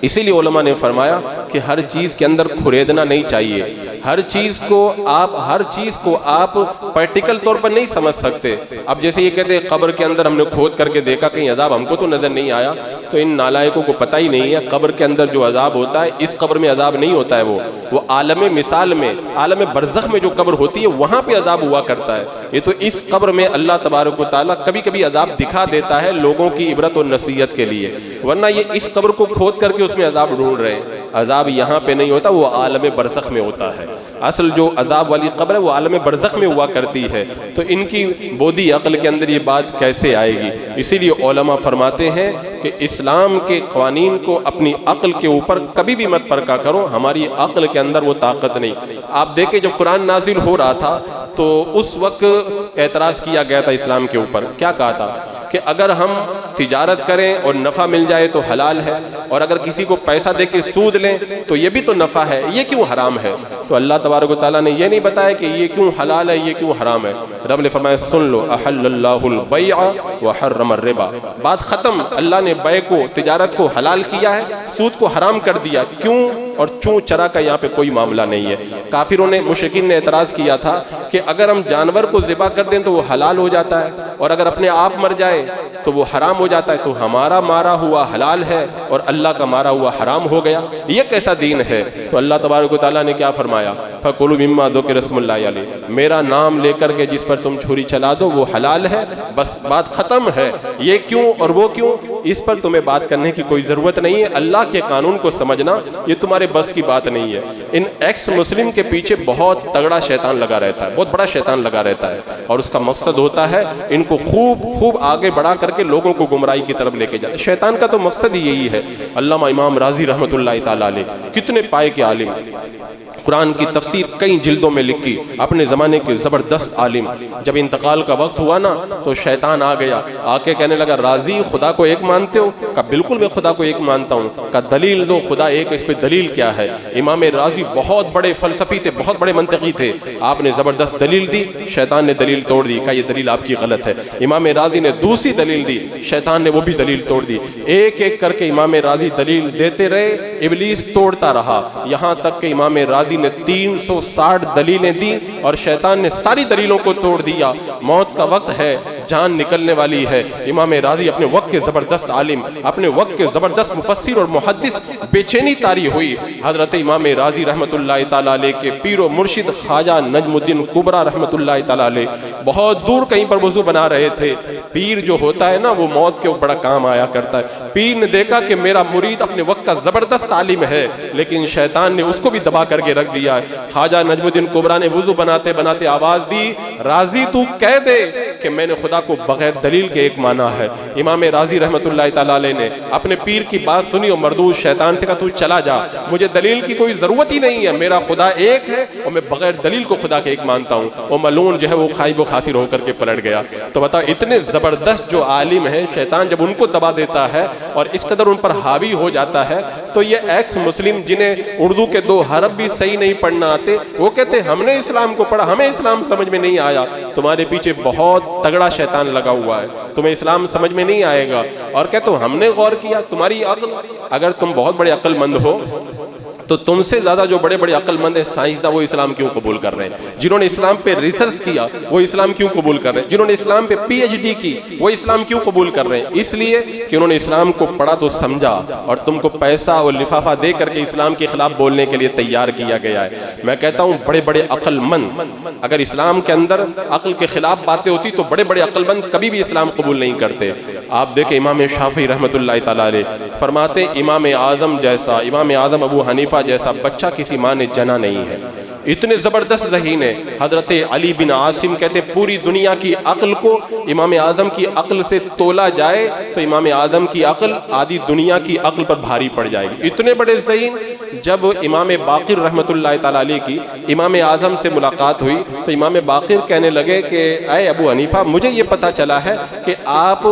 اسی لیے علماء نے فرمایا کہ ہر چیز کے اندر کھریدنا نہیں چاہیے، ہر چیز کو آپ پریکٹیکل طور پر نہیں سمجھ سکتے۔ اب جیسے یہ کہتے ہیں قبر کے اندر ہم نے کھود کر کے دیکھا کہیں عذاب ہم کو تو نظر نہیں آیا، تو ان نالائقوں کو پتہ ہی نہیں ہے قبر کے اندر جو عذاب ہوتا ہے اس قبر میں عذاب نہیں ہوتا ہے، وہ عالم مثال میں، عالم برزخ میں جو قبر ہوتی ہے وہاں پہ عذاب ہوا کرتا ہے۔ یہ تو اس قبر میں اللہ تبارک و تعالیٰ کبھی کبھی عذاب دکھا دیتا ہے لوگوں کی عبرت و نصیحت کے لیے، ورنہ یہ اس قبر کو کھود کر کے اس میں عذاب ڈھونڈ رہے ہیں۔ عذاب یہاں پہ نہیں ہوتا، وہ عالم برزخ میں ہوتا ہے۔ اصل جو عذاب والی قبر ہے وہ عالم برزخ میں ہوا کرتی ہے، تو ان کی بودی عقل کے اندر یہ بات کیسے آئے گی؟ اسی لیے علماء فرماتے ہیں کہ اسلام کے قوانین کو اپنی عقل کے اوپر کبھی بھی مت پرکھا کرو، ہماری عقل کے اندر وہ طاقت نہیں۔ آپ دیکھیں جب قرآن نازل ہو رہا تھا تو اس وقت اعتراض کیا گیا تھا اسلام کے اوپر، کیا کہا تھا کہ اگر ہم تجارت کریں اور نفع مل جائے تو حلال ہے، اور اگر کسی کو پیسہ دے کے سود لیں تو یہ بھی تو نفع ہے، یہ کیوں حرام ہے؟ تو اللہ تبارک و تعالیٰ نے یہ نہیں بتایا کہ یہ کیوں حلال ہے یہ کیوں حرام ہے۔ رب نے فرمایا سن لو، احل اللہ البیع وحرم الربا، بات ختم۔ اللہ نے بیع کو، تجارت کو حلال کیا ہے، سود کو حرام کر دیا، کیوں اور چوں چرا کا یہاں پہ کوئی معاملہ نہیں ہے۔ کافروں نے، مشرکین نے اعتراض کیا تھا کہ اگر ہم جانور کو ذبح کر دیں تو وہ حلال ہو جاتا ہے، اور اگر اپنے آپ مر جائے تو وہ حرام ہو جاتا ہے، تو ہمارا مارا ہوا حلال ہے اور اللہ کا مارا ہوا حرام ہو گیا، یہ کیسا دین ہے؟ تو اللہ تبارک و تعالیٰ نے کیا فرمایا؟ فَكُلُوا مِمَّا ذُكِرَ اسْمُ اللَّهِ عَلَيْهِ، میرا نام لے کر کے جس پر تم چھری چلا دو وہ حلال ہے، بس بات ختم ہے۔ یہ کیوں اور وہ کیوں، اس پر تمہیں بات کرنے کی کوئی ضرورت نہیں ہے۔ اللہ کے قانون کو سمجھنا یہ تمہارے بس کی بات نہیں ہے۔ ان ایکس مسلم کے پیچھے بہت تگڑا شیطان لگا رہتا ہے، بہت بڑا شیطان لگا رہتا ہے، اور اس کا مقصد ہوتا ہے ان کو خوب آگے بڑھا کر کے لوگوں کو گمراہی کی طرف لے کے جائے۔ شیطان کا تو مقصد ہی یہی ہے۔ علامہ امام رازی رحمۃ اللہ تعالیٰ علیہ کتنے پائے کے عالم، قرآن کی تفسیر کئی جلدوں میں لکھی، اپنے زمانے کے زبردست عالم۔ جب انتقال کا وقت ہوا نا تو شیطان آ گیا، آ کے کہنے لگا رازی خدا کو ایک مانتے ہو؟ کہا بالکل میں خدا کو ایک مانتا ہوں۔ کہا دلیل دو، خدا ایک، اس پہ دلیل کیا ہے؟ امام رازی بہت بڑے فلسفی تھے، بہت بڑے منطقی تھے، آپ نے زبردست دلیل دی، شیطان نے دلیل توڑ دی، کہا یہ دلیل آپ کی غلط ہے۔ امام رازی نے دوسری دلیل دی، شیطان نے وہ بھی دلیل توڑ دی۔ ایک ایک کر کے امام رازی دلیل دیتے رہے، ابلیس توڑتا رہا، یہاں تک کہ امام رازی نے 360 دلیلیں دی اور شیطان نے ساری دلیلوں کو توڑ دیا۔ موت کا وقت ہے، جان نکلنے والی ہے۔ امام رازی اپنے وقت کے زبردست عالم، اپنے وقت کے زبردست مفسر اور محدث، بے چینی طاری ہوئی۔ حضرت امام رازی رحمت اللہ تعالیٰ علیہ کے پیر و مرشد خواجہ نجم الدین کبریٰ رحمت اللہ تعالیٰ علیہ بہت دور کہیں پر وضو بنا رہے تھے۔ پیر جو ہوتا ہے نا وہ موت کے بڑا کام آیا کرتا ہے۔ پیر نے دیکھا کہ میرا مرید اپنے وقت کا زبردست عالم ہے، لیکن شیطان نے اس کو بھی دبا کر کے رکھ دیا ہے۔ خواجہ نجم الدین کبریٰ نے وضو بناتے بناتے آواز دی، رازی تو کہہ دے کہ میں نے خدا کو بغیر دلیل کے ایک مانا ہے۔ امام رازی رحمت اللہ تعالیٰ علیہ نے اپنے پیر کی بات سنی اور مردود شیطان سے کہا تو چلا جا، مجھے دلیل کی کوئی ضرورت ہی نہیں ہے، میرا خدا ایک ہے اور میں بغیر دلیل کو خدا کے ایک مانتا ہوں۔ وہ ملعون جو ہے وہ خائب و خاسر ہو کر کے پلٹ گیا۔ تو بتا اتنے زبردست جو عالم ہیں، شیطان جب ان کو دبا دیتا ہے اور اس قدر ان پر حاوی ہو جاتا ہے، تو یہ ایکس مسلم جنہیں اردو کے 2 حرف بھی صحیح نہیں پڑھنا آتے، وہ کہتے ہیں ہم نے اسلام کو پڑھا، ہمیں اسلام سمجھ میں نہیں آیا۔ تمہارے پیچھے بہت تگڑا شیطان لگا ہوا ہے، تمہیں اسلام سمجھ میں نہیں آئے گا، اور کہتے ہو ہم نے غور کیا، تمہاری عقل، اگر تم بہت بڑے عقل مند ہو تو تم سے زیادہ جو بڑے بڑے عقل مند ہیں سائنسداں، وہ اسلام کیوں قبول کر رہے ہیں؟ جنہوں نے اسلام پہ ریسرچ کیا وہ اسلام کیوں قبول کر رہے ہیں؟ جنہوں نے اسلام پہ پی ایچ ڈی کی وہ اسلام کیوں قبول کر رہے ہیں؟ اس لیے کہ انہوں نے اسلام کو پڑھا تو سمجھا، اور تم کو پیسہ اور لفافہ دے کر کے اسلام کے خلاف بولنے کے لیے تیار کیا گیا ہے۔ میں کہتا ہوں بڑے بڑے عقل مند، اگر اسلام کے اندر عقل کے خلاف باتیں ہوتی تو بڑے بڑے عقل مند کبھی بھی اسلام قبول نہیں کرتے۔ آپ دیکھیں امام شافعی رحمۃ اللہ تعالیٰ علیہ فرماتے امام اعظم جیسا، امام اعظم ابو حنیفہ جیسا بچہ کسی ماں نے جنا نہیں ہے۔ اتنے زبردست ذہین ہے۔ حضرت علی بن عاصم کہتے پوری دنیا کی عقل کو امام اعظم کی عقل سے تولا جائے تو امام اعظم کی عقل آدھی دنیا کی عقل پر بھاری پڑ جائے گی، اتنے بڑے ذہین۔ جب امام باقر رحمت اللہ تعالیٰ علیہ کی امام اعظم سے ملاقات ہوئی تو امام باقر کہنے لگے کہ اے ابو حنیفہ، مجھے یہ پتہ چلا ہے کہ آپ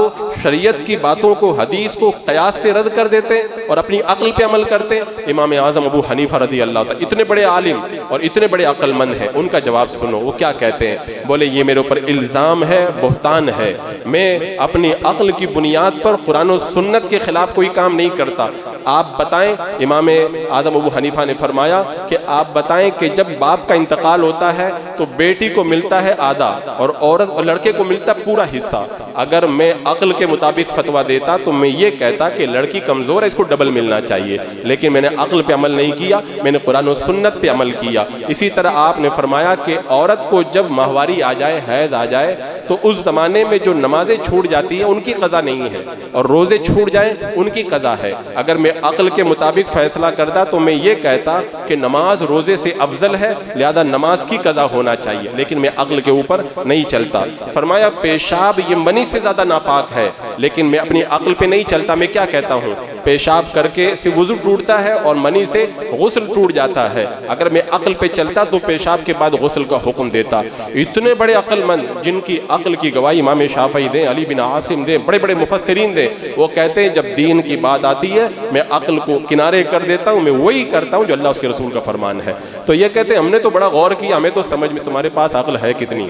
شریعت کی باتوں کو، حدیث کو قیاس سے رد کر دیتے اور اپنی عقل پہ عمل کرتے۔ امام اعظم ابو حنیفہ رضی اللہ تعالیٰ اتنے بڑے عالم اور اتنے بڑے عقل مند ہیں، ان کا جواب سنو وہ کیا کہتے ہیں۔ بولے یہ میرے اوپر الزام ہے، بہتان ہے، میں اپنی عقل کی بنیاد پر قرآن و سنت کے خلاف کوئی کام نہیں کرتا۔ آپ بتائیں، امام اعظم ابو حنیفہ نے فرمایا کہ آپ بتائیں کہ جب باپ کا انتقال ہوتا ہے تو بیٹی کو ملتا ہے آدھا اور عورت اور لڑکے کو ملتا پورا حصہ۔ اگر میں عقل کے مطابق فتویٰ دیتا تو میں یہ کہتا کہ لڑکی کمزور ہے، اس کو ڈبل ملنا چاہیے، لیکن میں نے عقل پہ عمل نہیں کیا، میں نے قرآن و سنت پہ عمل کیا۔ اسی طرح آپ نے فرمایا کہ عورت کو جب ماہواری آ جائے، حیض آ جائے، تو اس زمانے میں جو نمازیں چھوٹ جاتی ہیں ان کی قضا نہیں ہے، اور روزے چھوٹ جائیں ان کی قضا ہے۔ اگر میں عقل کے مطابق فیصلہ کرتا تو میں یہ کہتا کہ نماز روزے سے افضل ہے، لہذا نماز کی قضا ہونا چاہیے، لیکن میں عقل کے اوپر نہیں چلتا۔ فرمایا پیشاب یہ منی سے زیادہ ناپاک ہے، لیکن میں اپنی عقل پہ نہیں چلتا۔ میں کیا کہتا ہوں؟ پیشاب کر کے سے وضو ٹوٹتا ہے اور منی سے غسل ٹوٹ جاتا ہے، اگر میں عقل پہ چلتا تو پیشاب کے بعد غسل کا حکم دیتا۔ اتنے بڑے عقل مند جن کی عقل کی گواہی امام شافعی دیں، علی بن عاصم دیں، بڑے بڑے مفسرین دیں، وہ کہتے ہیں جب دین کی بات آتی ہے میں عقل کو کنارے کر دیتا ہوں، میں وہی کرتا ہوں جو اللہ اس کے رسول کا فرمان ہے۔ تو یہ کہتے ہیں ہم نے تو بڑا غور کیا، ہمیں تو سمجھ میں، تمہارے پاس عقل ہے کتنی؟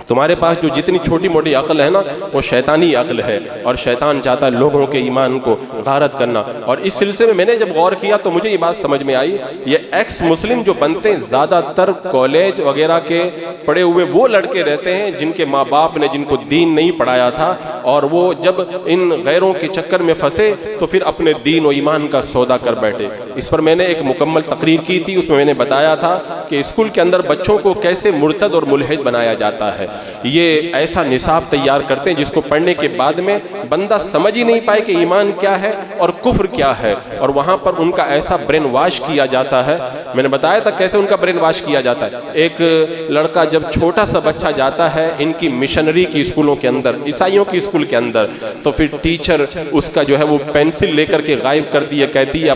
تمہارے پاس جو جتنی چھوٹی موٹی عقل ہے نا وہ شیطانی عقل ہے، اور شیطان چاہتا ہے لوگوں کے ایمان کو غارت کرنا۔ اور اس سلسلے میں نے جب غور کیا تو مجھے یہ بات سمجھ میں آئی، یہ ایکس مسلم جو بنتے ہیں زیادہ تر کالج وغیرہ کے پڑھے ہوئے وہ لڑکے رہتے ہیں جن کے ماں باپ نے جن کو دین نہیں پڑھایا تھا، اور وہ جب ان غیروں کے چکر میں پھنسے تو پھر اپنے دین و ایمان کا سودا کر بیٹھے۔ اس پر میں نے ایک مکمل تقریر کی تھی، اس میں نے بتایا تھا کہ اسکول کے اندر بچوں کو کیسے مرتد اور ملحد بنایا جاتا ہے۔ یہ ایسا نصاب تیار کرتے ہیں جس کو پڑھنے کے بعد میں بندہ سمجھ ہی نہیں پائے کہ ایمان کیا ہے اور کفر کیا ہے، اور وہاں پر ان کا ایسا برین واش کیا جاتا ہے۔ میں نے بتایا تھا کیسے ان کا برین واش کیا جاتا ہے۔ ایک لڑکا جب چھوٹا سا بچہ جاتا ہے ان کی مشنری کی اسکولوں کے اندر، عیسائیوں کی اسکول کے اندر، تو پھر ٹیچر اس کا جو ہے وہ پینسل لے کر کے غائب کرتی ہے، کہتی ہے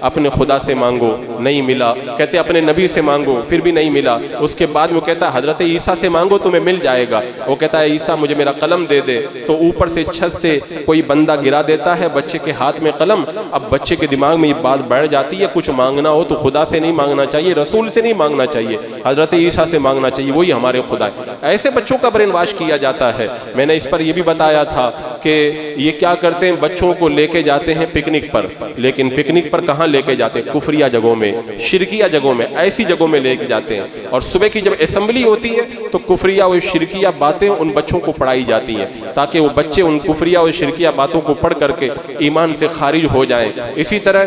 اپنے خدا سے مانگو، نہیں ملا، کہتے اپنے نبی سے مانگو، پھر بھی نہیں ملا۔ اس کے بعد وہ کہتا ہے حضرت عیسیٰ سے مانگو تمہیں مل جائے گا۔ وہ کہتا ہے عیسیٰ مجھے میرا قلم دے دے، تو اوپر سے چھت سے کوئی بندہ گرا دیتا ہے بچے کے ہاتھ میں قلم۔ اب بچے کے دماغ میں یہ بات بیٹھ جاتی ہے کچھ مانگنا ہو تو خدا سے نہیں مانگنا چاہیے، رسول سے نہیں مانگنا چاہیے، حضرت عیسیٰ سے مانگنا چاہیے، وہی ہمارے خدا ہے۔ ایسے بچوں کا برین واش کیا جاتا ہے۔ میں نے اس پر یہ بھی بتایا تھا کہ یہ کیا کرتے ہیں، بچوں کو لے کے جاتے ہیں پکنک پر، لیکن پکنک پر کہاں لے کے جاتے ہیں؟ کفریہ جگہوں میں، شرکیہ جگہوں میں، ایسی جگہوں میں لے کے جاتے ہیں۔ اور صبح کی جب اسمبلی ہوتی ہے تو کفریہ و شرکیہ باتیں ان بچوں کو پڑھائی جاتی ہیں تاکہ وہ بچے ان کفریہ و شرکیہ باتوں کو پڑھ کر کے ایمان سے خارج ہو جائیں۔ اسی طرح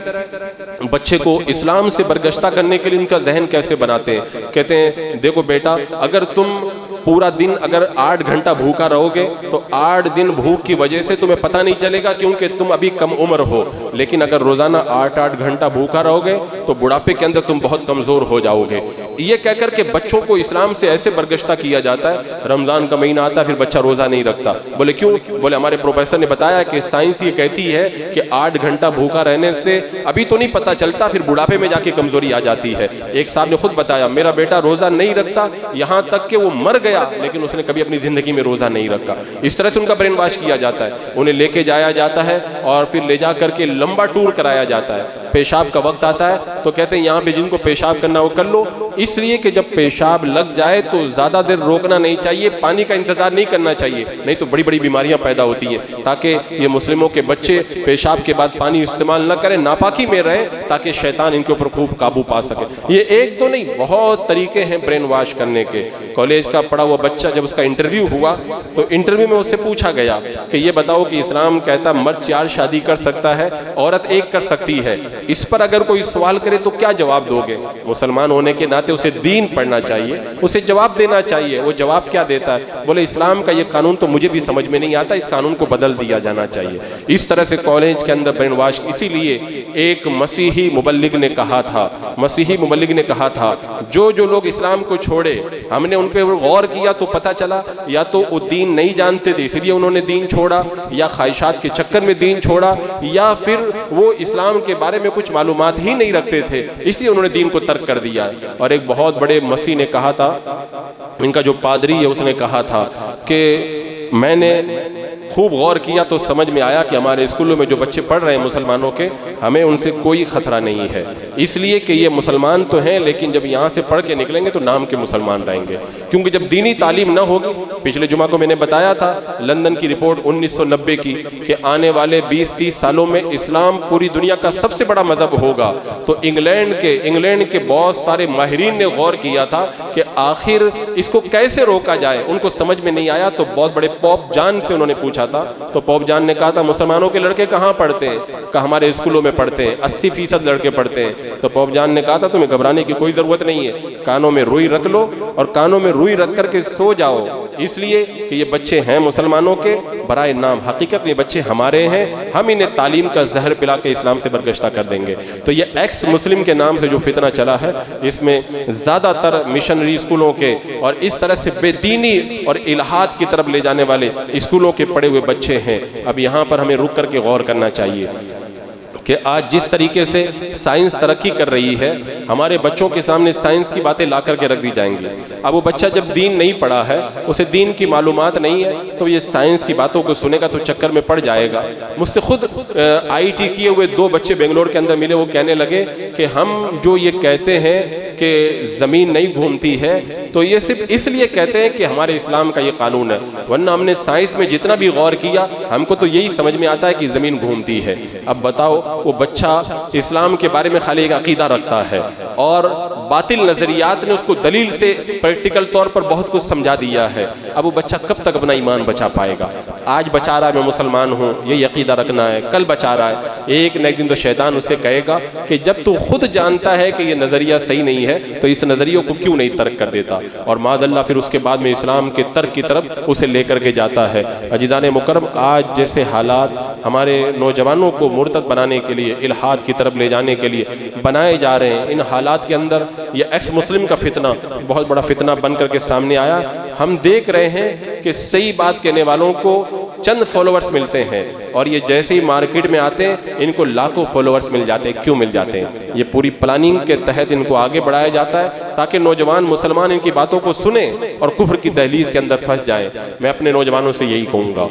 بچے کو اسلام سے برگشتہ کرنے کے لیے ان کا ذہن کیسے بناتے ہیں؟ کہتے ہیں دیکھو بیٹا، اگر تم پورا دن اگر 8 گھنٹہ بھوکا رہو گے تو 8 دن بھوک کی وجہ سے تمہیں پتہ نہیں چلے گا کیونکہ تم ابھی کم عمر ہو، لیکن اگر روزانہ 8 گھنٹہ بھوکا رہو گے تو بڑھاپے کے اندر تم بہت کمزور ہو جاؤ گے۔ یہ کہہ کر کے بچوں کو اسلام سے ایسے برگشتہ کیا جاتا ہے۔ رمضان کا مہینہ آتا ہے پھر بچہ روزہ نہیں رکھتا، بولے کیوں؟ بولے ہمارے پروفیسر نے بتایا کہ سائنس یہ کہتی ہے کہ 8 گھنٹہ بھوکا رہنے سے ابھی تو نہیں پتہ چلتا، پھر بڑھاپے میں جا کے کمزوری آ جاتی ہے۔ ایک صاحب نے خود بتایا میرا بیٹا روزہ نہیں رکھتا، یہاں تک کہ وہ مر گیا لیکن اس نے کبھی اپنی زندگی میں روزہ نہیں رکھا۔ اس طرح سے ان کا برین واش کیا جاتا ہے، انہیں لے کے جایا جاتا ہے اور پھر لے جا کر کے لمبا ٹور کرایا جاتا ہے۔ پیشاب کا وقت آتا ہے تو کہتے ہیں یہاں پہ جن کو پیشاب کرنا وہ کر لو، اس لیے کہ جب پیشاب لگ جائے تو زیادہ دیر روکنا نہیں چاہیے، پانی کا انتظار نہیں کرنا چاہیے، نہیں تو بڑی بڑی بیماریاں پیدا ہوتی ہیں، تاکہ یہ مسلموں کے بچے پیشاب کے بعد پانی استعمال نہ کریں، ناپاکی میں رہیں، تاکہ شیطان ان کے اوپر خوب قابو پا سکے۔ یہ ایک تو نہیں، بہت طریقے ہیں برین واش کرنے کے۔ کالج کا پڑھا ہوا بچہ جب اس کا انٹرویو ہوا تو انٹرویو میں اس سے پوچھا گیا کہ یہ بتاؤ کہ اسلام کہتا مرد 4 شادی کر سکتا ہے، عورت 1 کر سکتی ہے، اس پر اگر کوئی سوال کرے تو کیا جواب دو گے؟ مسلمان ہونے کے ناطے اسے دین پڑھنا چاہیے، اسے جواب دینا چاہیے۔ وہ جواب کیا دیتا ہے؟ بولے اسلام کا یہ قانون تو مجھے بھی سمجھ میں نہیں آتا، اس قانون کو بدل دیا جانا چاہیے۔ اس طرح سے کالج کے اندر برین واش، اسی لیے ایک مسیحی مبلغ نے کہا تھا جو لوگ اسلام کو چھوڑے، ہم نے ان پہ غور کیا تو پتہ چلا یا تو وہ دین نہیں جانتے تھے اس لیے انہوں نے دین چھوڑا، یا خواہشات کے چکر میں دین چھوڑا، یا پھر وہ اسلام کے بارے میں کچھ معلومات ہی نہیں رکھتے تھے اس لیے انہوں نے دین کو ترک کر دیا۔ اور ایک بہت بڑے مسیح نے کہا تھا، ان کا جو پادری ہے اس نے کہا تھا کہ میں نے خوب غور کیا تو سمجھ میں آیا کہ ہمارے اسکولوں میں جو بچے پڑھ رہے ہیں مسلمانوں کے، ہمیں ان سے کوئی خطرہ نہیں ہے، اس لیے کہ یہ مسلمان تو ہیں لیکن جب یہاں سے پڑھ کے نکلیں گے تو نام کے مسلمان رہیں گے، کیونکہ جب دینی تعلیم نہ ہوگی۔ پچھلے جمعہ کو میں نے بتایا تھا لندن کی رپورٹ 1990 کی کہ آنے والے 20-30 سالوں میں اسلام پوری دنیا کا سب سے بڑا مذہب ہوگا۔ تو انگلینڈ کے بہت سارے ماہرین نے غور کیا تھا کہ آخر اس کو کیسے روکا جائے، ان کو سمجھ میں نہیں آیا تو بہت بڑے پوپ جان سے انہوں نے پوچھا تھا، تو پوپ جان نے کہا تھا مسلمانوں کے لڑکے کہاں پڑھتے ہیں؟ کہا ہمارے اسکولوں میں پڑھتے ہیں، 80% لڑکے پڑھتے ہیں۔ تو پوپ جان نے کہا تھا تمہیں گھبرانے کی کوئی ضرورت نہیں ہے، کانوں میں روئی رکھ لو اور کانوں میں روئی رکھ کر کے سو جاؤ، اس لیے کہ یہ بچے ہیں مسلمانوں کے برائے نام، حقیقت یہ بچے ہمارے ہیں، ہم انہیں تعلیم کا زہر پلا کے اسلام سے برگشتہ کر دیں گے۔ تو یہ ایکس مسلم کے نام سے جو فتنہ چلا ہے، اس میں زیادہ تر مشنری اسکولوں کے اور اس طرح سے بے دینی اور الہاد کی طرف لے جانے والے اسکولوں کے پڑھے ہوئے بچے ہیں۔ اب یہاں پر ہمیں رک کر کے غور کرنا چاہیے۔ کہ آج جس طریقے سے سائنس ترقی کر رہی ہے، ہمارے بچوں کے سامنے سائنس کی باتیں لا کر کے رکھ دی جائیں گی۔ اب وہ بچہ جب دین نہیں پڑھا ہے، اسے دین کی معلومات نہیں ہے، تو یہ سائنس کی باتوں کو سنے گا تو چکر میں پڑ جائے گا۔ مجھ سے خود IIT کیے ہوئے 2 بچے بنگلور کے اندر ملے، وہ کہنے لگے کہ ہم جو یہ کہتے ہیں کہ زمین نہیں گھومتی ہے تو یہ صرف اس لیے کہتے ہیں کہ ہمارے اسلام کا یہ قانون ہے، ورنہ ہم نے سائنس میں جتنا بھی غور کیا ہم کو تو یہی سمجھ میں آتا ہے کہ زمین گھومتی ہے۔ اب بتاؤ، وہ بچہ اسلام کے بارے میں خالی ایک عقیدہ رکھتا ہے اور باطل نظریات نے اس کو دلیل سے پریکٹیکل طور پر بہت کچھ سمجھا دیا ہے۔ اب وہ بچہ کب تک اپنا ایمان بچا پائے گا؟ آج بچا رہا ہے میں مسلمان ہوں، یہ عقیدہ رکھنا ہے، کل بچا رہا ہے، ایک نہ ایک دن تو شیطان اسے کہے گا کہ جب تو خود جانتا ہے کہ یہ نظریہ صحیح نہیں ہے تو اس نظریے کو کیوں نہیں ترک کر دیتا، اور معاذ اللہ پھر اس کے بعد میں اسلام کے ترک کی طرف اسے لے کر کے جاتا ہے۔ عزیزان مکرم، آج جیسے حالات ہمارے نوجوانوں کو مرتد بنانے کے لیے، الحاد کی طرف لے جانے کے لیے بنائے جا رہے ہیں، ان حالات کے اندر یہ ایکس مسلم کا فتنہ بہت بڑا فتنہ بن کر کے سامنے آیا۔ ہم دیکھ رہے ہیں کہ صحیح بات کہنے والوں کو چند فالوورز ملتے ہیں، اور یہ جیسے ہی مارکیٹ میں آتے ہیں ان کو لاکھوں فالوورز مل جاتے ہیں۔ کیوں مل جاتے ہیں؟ یہ پوری پلاننگ کے تحت ان کو آگے بڑھایا جاتا ہے تاکہ نوجوان مسلمان ان کی باتوں کو سنیں اور کفر کی دہلیز کے اندر پھنس جائیں۔ میں اپنے نوجوانوں سے یہی کہوں گا،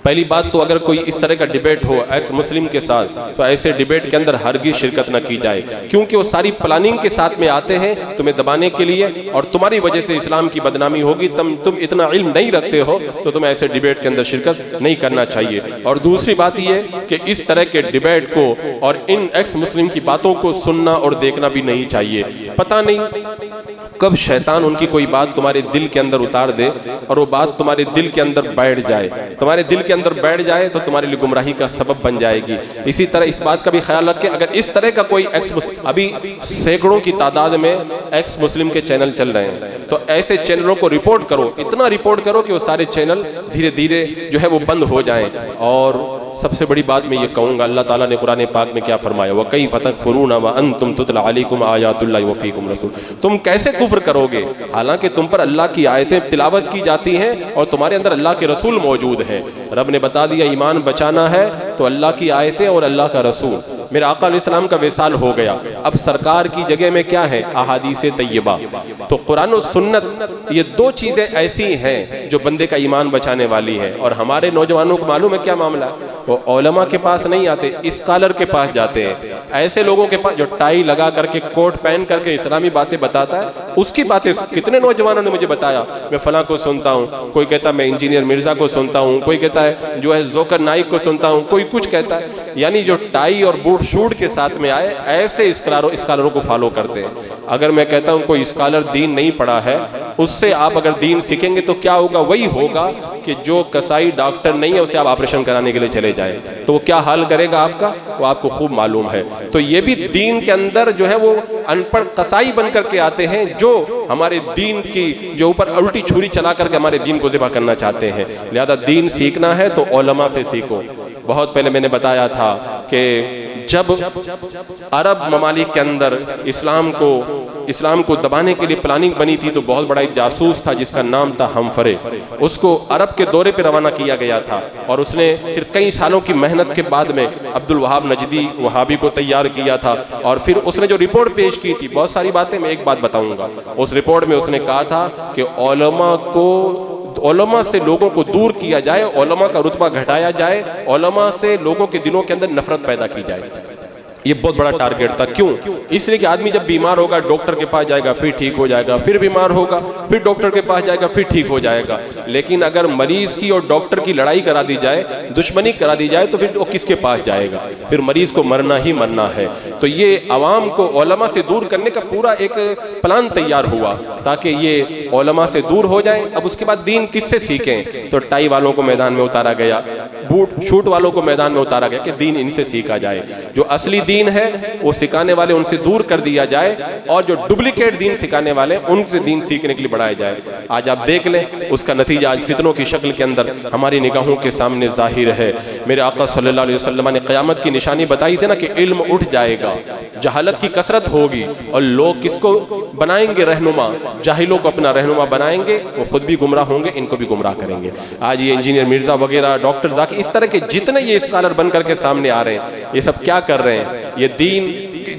پہلی بات تو اگر کوئی اس طرح کا ڈیبیٹ ہو ایکس مسلم کے ساتھ تو ایسے ڈیبیٹ کے اندر ہرگز شرکت نہ کی جائے، کیونکہ وہ ساری پلاننگ کے ساتھ میں آتے ہیں تمہیں دبانے کے لیے، اور تمہاری وجہ سے اسلام کی بدنامی ہوگی۔ تم اتنا علم نہیں رکھتے ہو تو تمہیں ایسے ڈیبیٹ کے اندر شرکت نہیں کرنا چاہیے۔ اور دوسری بات یہ کہ اس طرح کے ڈیبیٹ کو اور ان ایکس مسلم کی باتوں کو سننا اور دیکھنا بھی نہیں چاہیے۔ پتہ نہیں کب شیطان ان کی کوئی بات تمہارے دل کے اندر اتار دے اور وہ بات تمہارے دل کے اندر بیٹھ جائے، تمہارے دل کے اندر بیٹھ جائے تو تمہارے لیے گمراہی کا سبب بن جائے گی۔ اسی طرح اس بات کا بھی خیال رکھیں، اگر اس طرح کا کوئی ایکس مسلم، ابھی سینکڑوں کی تعداد میں ایکس مسلم کے چینل چل رہے ہیں، تو ایسے چینلوں کو رپورٹ کرو، اتنا رپورٹ کرو کہ وہ سارے چینل دھیرے دھیرے جو ہے وہ بند ہو جائیں۔ اور سب سے بڑی بات میں یہ کہوں گا، اللہ تعالیٰ نے قرآن پاک میں کیا فرمایا؟ وَكَيْفَ تَكْفُرُونَ وَأَنْتُمْ تُتْلَى عَلَيْكُمْ آيَاتُ اللَّهِ وَفِيكُمْ رَسُولٌ۔ تم کیسے کفر کرو گے حالانکہ تم پر اللہ کی آیتیں تلاوت کی جاتی ہیں اور تمہارے اندر اللہ کے رسول موجود ہیں؟ رب نے بتا دیا ایمان بچانا ہے تو اللہ کی آیتیں اور اللہ کا رسول۔ میرے آقا علیہ السلام کا وصال ہو گیا، اب سرکار کی جگہ میں کیا ہے؟ احادیث طیبہ۔ تو قرآن و سنت، یہ 2 چیزیں ایسی ہیں جو بندے کا ایمان بچانے والی ہیں۔ اور ہمارے نوجوانوں کو معلوم ہے کیا معاملہ ہے؟ وہ علماء کے پاس نہیں آتے، اسکالر کے پاس جاتے ہیں، ایسے لوگوں کے پاس جو ٹائی لگا کر کے کوٹ پہن کر کے اسلامی باتیں بتاتا ہے، اس کی باتیں کتنے نوجوانوں نے مجھے بتایا، میں فلاں کو سنتا ہوں، کوئی کہتا ہے میں انجینئر مرزا کو سنتا ہوں، کوئی کہتا ہے جو ہے ذوکر نائک کو سنتا ہوں، کوئی کچھ کہتا ہے۔ یعنی جو ٹائی اور بوٹ شوٹ کے ساتھ میں آئے ایسے اسکالروں کو فالو کرتے ہیں۔ اگر میں کہتا ہوں کوئی اسکالر دین نہیں پڑھا ہے، اس سے آپ اگر دین سیکھیں گے تو کیا ہوگا؟ وہی ہوگا کہ جو کسائی ڈاکٹر نہیں ہے اسے آپ آپریشن کرانے کے لیے چلے جائیں، تو وہ کیا حال کرے گا آپ کا؟ وہ آپ کو خوب معلوم ہے۔ تو یہ بھی دین کے اندر جو ہے وہ ان پڑھ کسائی بن کر کے آتے ہیں جو ہمارے دین کی جو اوپر الٹی چھری چلا کر کے ہمارے دین کو ذبح کرنا چاہتے ہیں۔ لہذا دین سیکھنا ہے تو علماء سے سیکھو۔ بہت پہلے میں نے بتایا تھا کہ جب عرب ممالک کے اندر اسلام کو دبانے کے لیے پلاننگ بنی تھی تو بہت بڑا ایک جاسوس تھا جس کا نام تھا ہمفرے، اس کو عرب کے دورے پہ روانہ کیا گیا تھا، اور اس نے پھر کئی سالوں کی محنت کے بعد میں عبد الوہاب نجدی وہابی کو تیار کیا تھا، اور پھر اس نے جو رپورٹ پیش کی تھی، بہت ساری باتیں، میں ایک بات بتاؤں گا، اس رپورٹ میں اس نے کہا تھا کہ علماء سے لوگوں کو دور کیا جائے، علماء کا رتبہ گھٹایا جائے، علماء سے لوگوں کے دلوں کے اندر نفرت پیدا کی جائے۔ یہ بہت بڑا ٹارگٹ تھا۔ کیوں؟ اس لیے کہ آدمی جب بیمار ہوگا ڈاکٹر کے پاس جائے گا پھر ٹھیک ہو جائے گا، پھر بیمار ہوگا پھر ڈاکٹر کے پاس جائے گا پھر ٹھیک ہو جائے گا، لیکن اگر مریض کی اور ڈاکٹر کی لڑائی کرا دی جائے، دشمنی کرا دی جائے، تو پھر وہ کس کے پاس جائے گا؟ پھر مریض کو مرنا ہی مرنا ہے۔ تو یہ عوام کو علماء سے دور کرنے کا پورا ایک پلان تیار ہوا تاکہ یہ علماء سے دور ہو جائیں۔ اب اس کے بعد دین کس سے سیکھیں؟ تو ٹائی والوں کو میدان میں اتارا گیا، بوٹ شوٹ والوں کو میدان میں اتارا گیا کہ دین ان سے سیکھا جائے، جو اصلی دین ہے وہ سکھانے والے ان سے دور کر دیا جائے، اور جو ڈپلیکیٹ دین سکھانے والے ان سے دین سیکھنے کے لیے بڑھایا جائے۔ آج آپ دیکھ لیں اس کا نتیجہ آج فتنوں کی شکل کے اندر ہماری نگاہوں کے سامنے ظاہر ہے۔ میرے آقا صلی اللہ علیہ وسلم نے قیامت کی نشانی بتائی تھی نا کہ علم اٹھ جائے گا، جہالت کی کثرت ہوگی اور لوگ کس کو بنائیں گے رہنما؟ جاہلوں کو اپنا رہنما بنائیں گے، وہ خود بھی گمراہ ہوں گے، ان کو بھی گمراہ کریں گے۔ آج یہ انجینئر مرزا وغیرہ، ڈاکٹر ذاکر، اس طرح کے جتنے یہ اسکالر بن کر کے سامنے آ رہے ہیں، یہ سب کیا کر رہے ہیں؟ یہ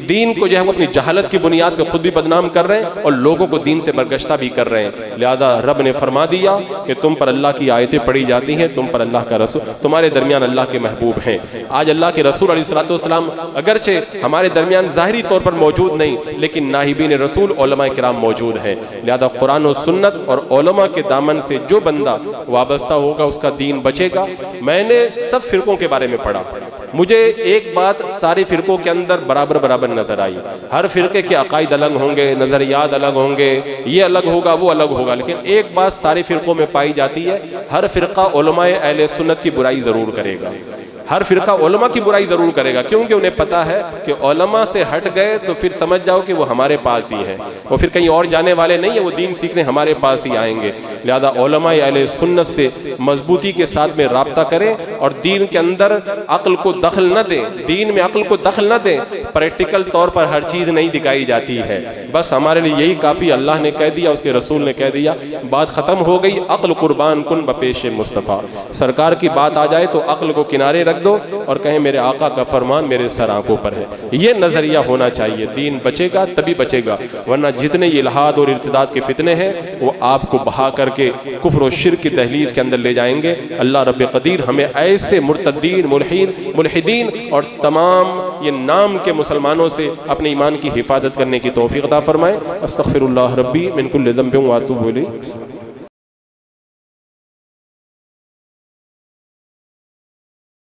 دین کو جو ہے وہ اپنی جہالت کی بنیاد پہ خود بھی بدنام کر رہے ہیں اور لوگوں کو دین سے برگشتہ بھی کر رہے ہیں۔ لہذا رب نے فرما دیا کہ تم پر اللہ کی آیتیں پڑھی جاتی ہیں، تم پر اللہ کا رسول، تمہارے درمیان اللہ کے محبوب ہیں۔ آج اللہ کے رسول علیہ الصلوۃ والسلام اگرچہ ہمارے درمیان ظاہری طور پر موجود نہیں، لیکن ناہبین رسول علماء کرام موجود ہیں۔ لہذا قرآن و سنت اور علماء کے دامن سے جو بندہ وابستہ ہوگا اس کا دین بچے گا۔ میں نے سب فرقوں کے بارے میں پڑھا، مجھے ایک بات سارے فرقوں کے اندر برابر نظر آئی۔ ہر فرقے کے عقائد الگ ہوں گے، نظریات الگ ہوں گے، یہ الگ ہوگا وہ الگ ہوگا، لیکن ایک بات سارے فرقوں میں پائی جاتی ہے، ہر فرقہ علماء اہل سنت کی برائی ضرور کرے گا۔ ہر فرقہ علماء کی برائی ضرور کرے گا، کیونکہ انہیں پتا ہے کہ علماء سے ہٹ گئے تو پھر سمجھ جاؤ کہ وہ ہمارے پاس ہی ہیں، وہ پھر کہیں اور جانے والے نہیں ہیں، وہ دین سیکھنے ہمارے پاس ہی آئیں گے۔ لہذا علماء اہل سنت سے مضبوطی کے ساتھ میں رابطہ کریں اور دین کے اندر عقل کو دخل نہ دیں، دین میں عقل کو دخل نہ دیں۔ پریکٹیکل طور پر ہر چیز نہیں دکھائی جاتی ہے، بس ہمارے لیے یہی کافی، اللہ نے کہہ دیا، اس کے رسول نے کہہ دیا، بات ختم ہو گئی۔ عقل قربان کن بپیش مصطفیٰ، سرکار کی بات آ جائے تو عقل کو کنارے رکھ دو اور کہیں میرے آقا کا فرمان میرے سر آنکھوں پر ہے۔ یہ نظریہ ہونا چاہیے، دین بچے گا تبھی بچے گا، ورنہ جتنے یہ الحاد اور ارتداد کے فتنے ہیں وہ آپ کو بہا کر کے کفر و شرک کی دہلیز کے اندر لے جائیں گے۔ اللہ رب قدیر ہمیں ایسے مرتدین، ملحدین اور تمام یہ نام کے مسلمانوں سے اپنے ایمان کی حفاظت کرنے کی توفیق عطا فرمائے۔ استغفر اللہ ربی من کل ذنب و اتوب الیہ۔